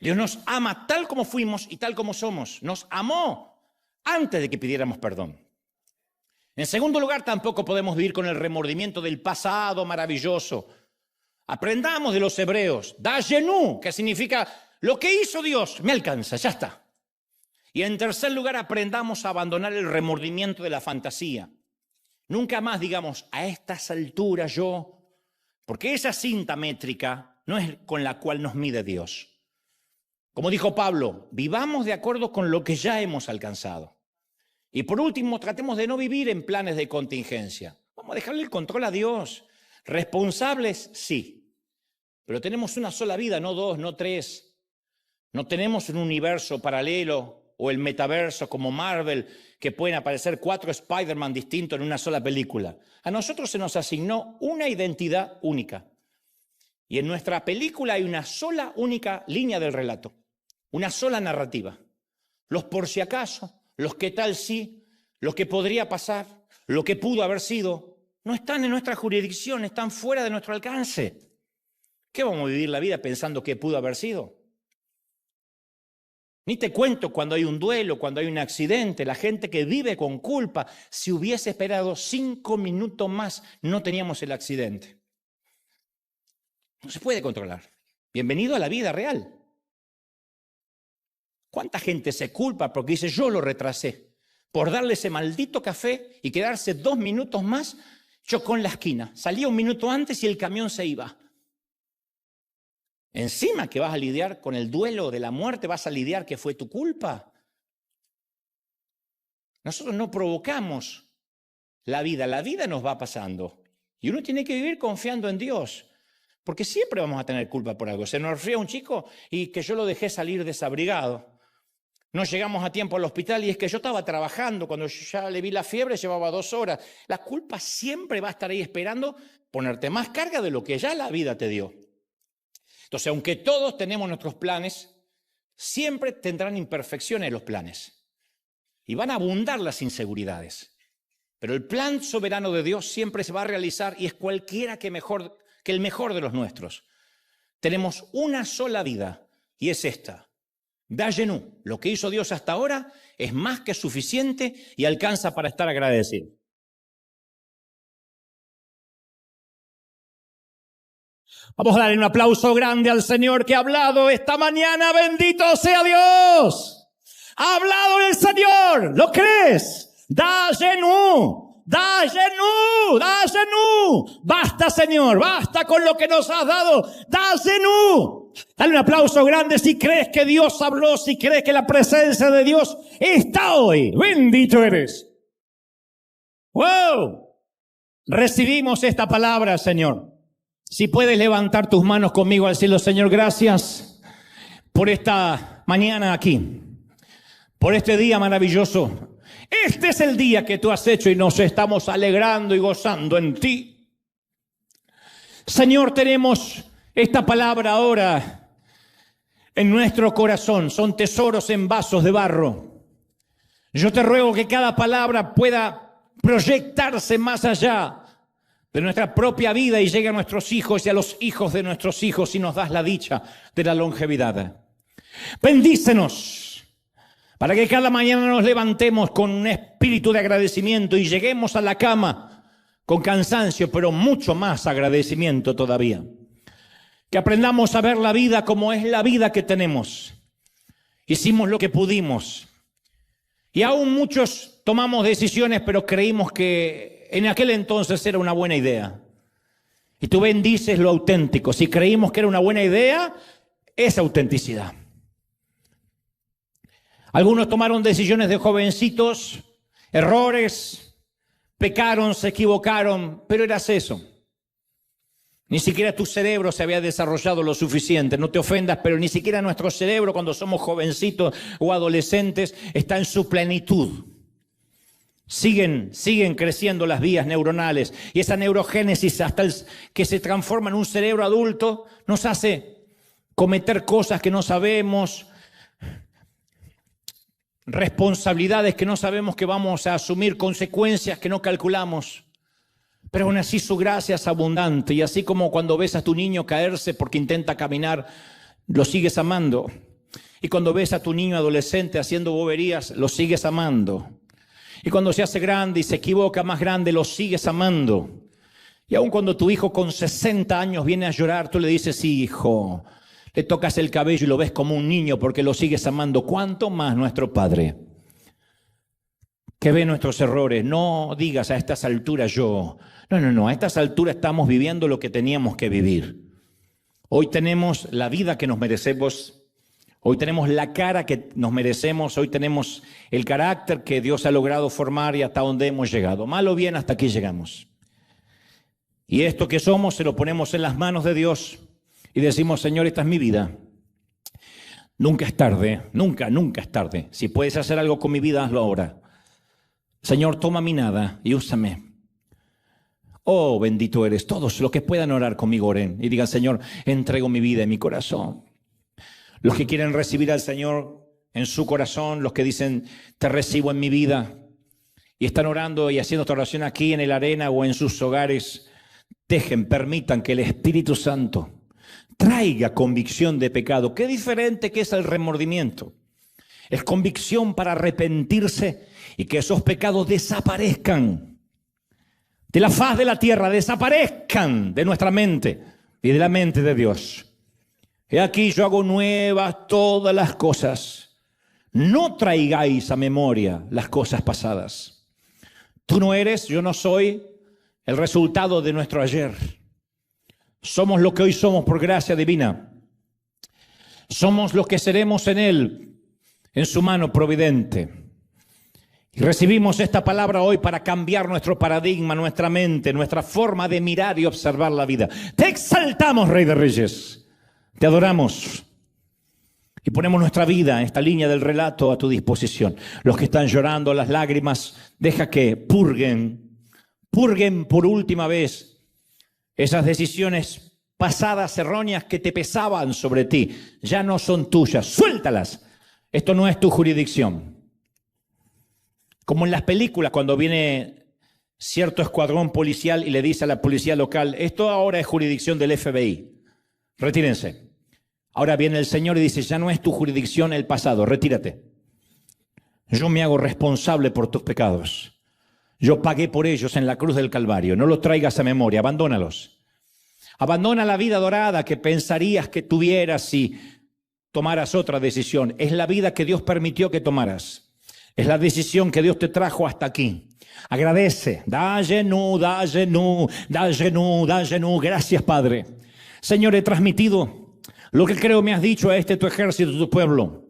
Dios nos ama tal como fuimos y tal como somos. Nos amó antes de que pidiéramos perdón. En segundo lugar, tampoco podemos vivir con el remordimiento del pasado maravilloso. Aprendamos de los hebreos. Dayenu, que significa lo que hizo Dios, me alcanza, ya está. Y en tercer lugar, aprendamos a abandonar el remordimiento de la fantasía. Nunca más digamos, a estas alturas yo... Porque esa cinta métrica no es con la cual nos mide Dios. Como dijo Pablo, vivamos de acuerdo con lo que ya hemos alcanzado. Y por último, tratemos de no vivir en planes de contingencia. Vamos a dejarle el control a Dios. Responsables, sí. Pero tenemos una sola vida, no dos, no tres. No tenemos un universo paralelo o el metaverso como Marvel, que pueden aparecer 4 Spider-Man distintos en una sola película. A nosotros se nos asignó una identidad única. Y en nuestra película hay una sola única línea del relato, una sola narrativa. Los por si acaso, los qué tal si, lo que podría pasar, lo que pudo haber sido, no están en nuestra jurisdicción, están fuera de nuestro alcance. ¿Qué vamos a vivir la vida pensando que pudo haber sido? Ni te cuento cuando hay un duelo, cuando hay un accidente, la gente que vive con culpa. Si hubiese esperado 5 minutos más, no teníamos el accidente. No se puede controlar. Bienvenido a la vida real. ¿Cuánta gente se culpa porque dice yo lo retrasé? Por darle ese maldito café y quedarse 2 minutos más, chocó en la esquina. Salía 1 minuto antes y el camión se iba. Encima que vas a lidiar con el duelo de la muerte, vas a lidiar que fue tu culpa. Nosotros no provocamos la vida nos va pasando. Y uno tiene que vivir confiando en Dios, porque siempre vamos a tener culpa por algo. Se nos resfría un chico y que yo lo dejé salir desabrigado. No llegamos a tiempo al hospital y es que yo estaba trabajando, cuando ya le vi la fiebre llevaba 2 horas. La culpa siempre va a estar ahí esperando ponerte más carga de lo que ya la vida te dio. Entonces, aunque todos tenemos nuestros planes, siempre tendrán imperfecciones los planes. Y van a abundar las inseguridades. Pero el plan soberano de Dios siempre se va a realizar y es cualquiera que el mejor de los nuestros. Tenemos una sola vida y es esta. Dayenu, lo que hizo Dios hasta ahora es más que suficiente y alcanza para estar agradecido. Vamos a darle un aplauso grande al Señor que ha hablado esta mañana. ¡Bendito sea Dios! ¡Ha hablado el Señor! ¿Lo crees? Dalle-nous, dalle-nous, dalle-nous. Basta, Señor, basta con lo que nos has dado. Dalle-nous. Dale un aplauso grande si crees que Dios habló, si crees que la presencia de Dios está hoy. Bendito eres. ¡Wow! Recibimos esta palabra, Señor. Si puedes levantar tus manos conmigo al cielo, Señor, gracias por esta mañana aquí, por este día maravilloso. Este es el día que tú has hecho y nos estamos alegrando y gozando en ti. Señor, tenemos esta palabra ahora en nuestro corazón. Son tesoros en vasos de barro. Yo te ruego que cada palabra pueda proyectarse más allá de nuestra propia vida y llegue a nuestros hijos y a los hijos de nuestros hijos y nos das la dicha de la longevidad. Bendícenos para que cada mañana nos levantemos con un espíritu de agradecimiento y lleguemos a la cama con cansancio, pero mucho más agradecimiento todavía. Que aprendamos a ver la vida como es la vida que tenemos. Hicimos lo que pudimos. Y aún muchos tomamos decisiones, pero creímos que en aquel entonces era una buena idea. Y tú bendices lo auténtico. Si creímos que era una buena idea, es autenticidad. Algunos tomaron decisiones de jovencitos, errores, pecaron, se equivocaron, pero eras eso. Ni siquiera tu cerebro se había desarrollado lo suficiente. No te ofendas, pero ni siquiera nuestro cerebro cuando somos jovencitos o adolescentes está en su plenitud. Siguen creciendo las vías neuronales y esa neurogénesis hasta que se transforma en un cerebro adulto nos hace cometer cosas que no sabemos, responsabilidades que no sabemos que vamos a asumir, consecuencias que no calculamos. Pero aún así su gracia es abundante y así como cuando ves a tu niño caerse porque intenta caminar, lo sigues amando. Y cuando ves a tu niño adolescente haciendo boberías, lo sigues amando. Y cuando se hace grande y se equivoca más grande, lo sigues amando. Y aun cuando tu hijo con 60 años viene a llorar, tú le dices, sí, hijo, le tocas el cabello y lo ves como un niño porque lo sigues amando. ¿Cuánto más nuestro Padre? Que ve nuestros errores. No digas a estas alturas yo. No. A estas alturas estamos viviendo lo que teníamos que vivir. Hoy tenemos la vida que nos merecemos. Hoy tenemos la cara que nos merecemos. Hoy tenemos el carácter que Dios ha logrado formar y hasta donde hemos llegado. Mal o bien, hasta aquí llegamos. Y esto que somos se lo ponemos en las manos de Dios y decimos, Señor, esta es mi vida. Nunca es tarde. Nunca es tarde. Si puedes hacer algo con mi vida, hazlo ahora. Señor, toma mi nada y úsame. Oh, bendito eres. Todos los que puedan orar conmigo, oren y digan, Señor, entrego mi vida y mi corazón. Los que quieren recibir al Señor en su corazón, los que dicen, te recibo en mi vida, y están orando y haciendo esta oración aquí en el arena o en sus hogares, permitan que el Espíritu Santo traiga convicción de pecado. Qué diferente que es el remordimiento. Es convicción para arrepentirse y que esos pecados desaparezcan de la faz de la tierra, desaparezcan de nuestra mente y de la mente de Dios. He aquí yo hago nuevas todas las cosas. No traigáis a memoria las cosas pasadas. Tú no eres, yo no soy el resultado de nuestro ayer. Somos lo que hoy somos por gracia divina. Somos lo que seremos en Él, en su mano providente. Y recibimos esta palabra hoy para cambiar nuestro paradigma, nuestra mente, nuestra forma de mirar y observar la vida. Te exaltamos, Rey de Reyes. Te adoramos. Y ponemos nuestra vida en esta línea del relato a tu disposición. Los que están llorando, las lágrimas, deja que purguen por última vez esas decisiones pasadas erróneas que te pesaban sobre ti. Ya no son tuyas, suéltalas. Esto no es tu jurisdicción. Como en las películas, cuando viene cierto escuadrón policial y le dice a la policía local, esto ahora es jurisdicción del FBI, retírense. Ahora viene el Señor y dice, ya no es tu jurisdicción el pasado, retírate. Yo me hago responsable por tus pecados. Yo pagué por ellos en la cruz del Calvario. No los traigas a memoria, abandónalos. Abandona la vida dorada que pensarías que tuvieras si tomaras otra decisión. Es la vida que Dios permitió que tomaras. Es la decisión que Dios te trajo hasta aquí. Agradece. Dalle-nu. Gracias, Padre. Señor, he transmitido lo que creo me has dicho a este tu ejército, tu pueblo.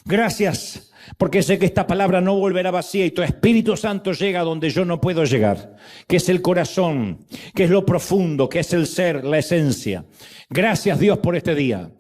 Gracias, porque sé que esta palabra no volverá vacía y tu Espíritu Santo llega donde yo no puedo llegar, que es el corazón, que es lo profundo, que es el ser, la esencia. Gracias, Dios, por este día.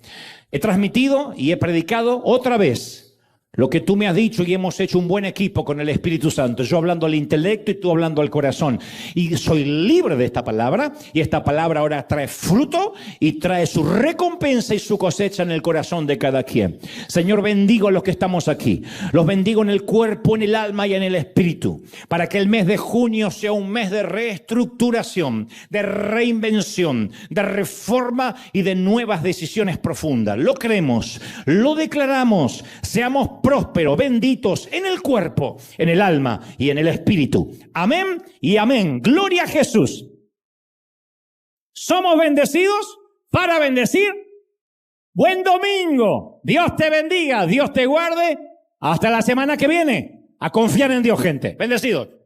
He transmitido y he predicado otra vez lo que tú me has dicho y hemos hecho un buen equipo con el Espíritu Santo. Yo hablando al intelecto y tú hablando al corazón. Y soy libre de esta palabra y esta palabra ahora trae fruto y trae su recompensa y su cosecha en el corazón de cada quien. Señor, bendigo a los que estamos aquí. Los bendigo en el cuerpo, en el alma y en el espíritu. Para que el mes de junio sea un mes de reestructuración, de reinvención, de reforma y de nuevas decisiones profundas. Lo creemos, lo declaramos. Seamos prósperos, benditos en el cuerpo, en el alma y en el espíritu. Amén y amén. Gloria a Jesús. Somos bendecidos para bendecir. Buen domingo. Dios te bendiga, Dios te guarde. Hasta la semana que viene. A confiar en Dios, gente. Bendecidos.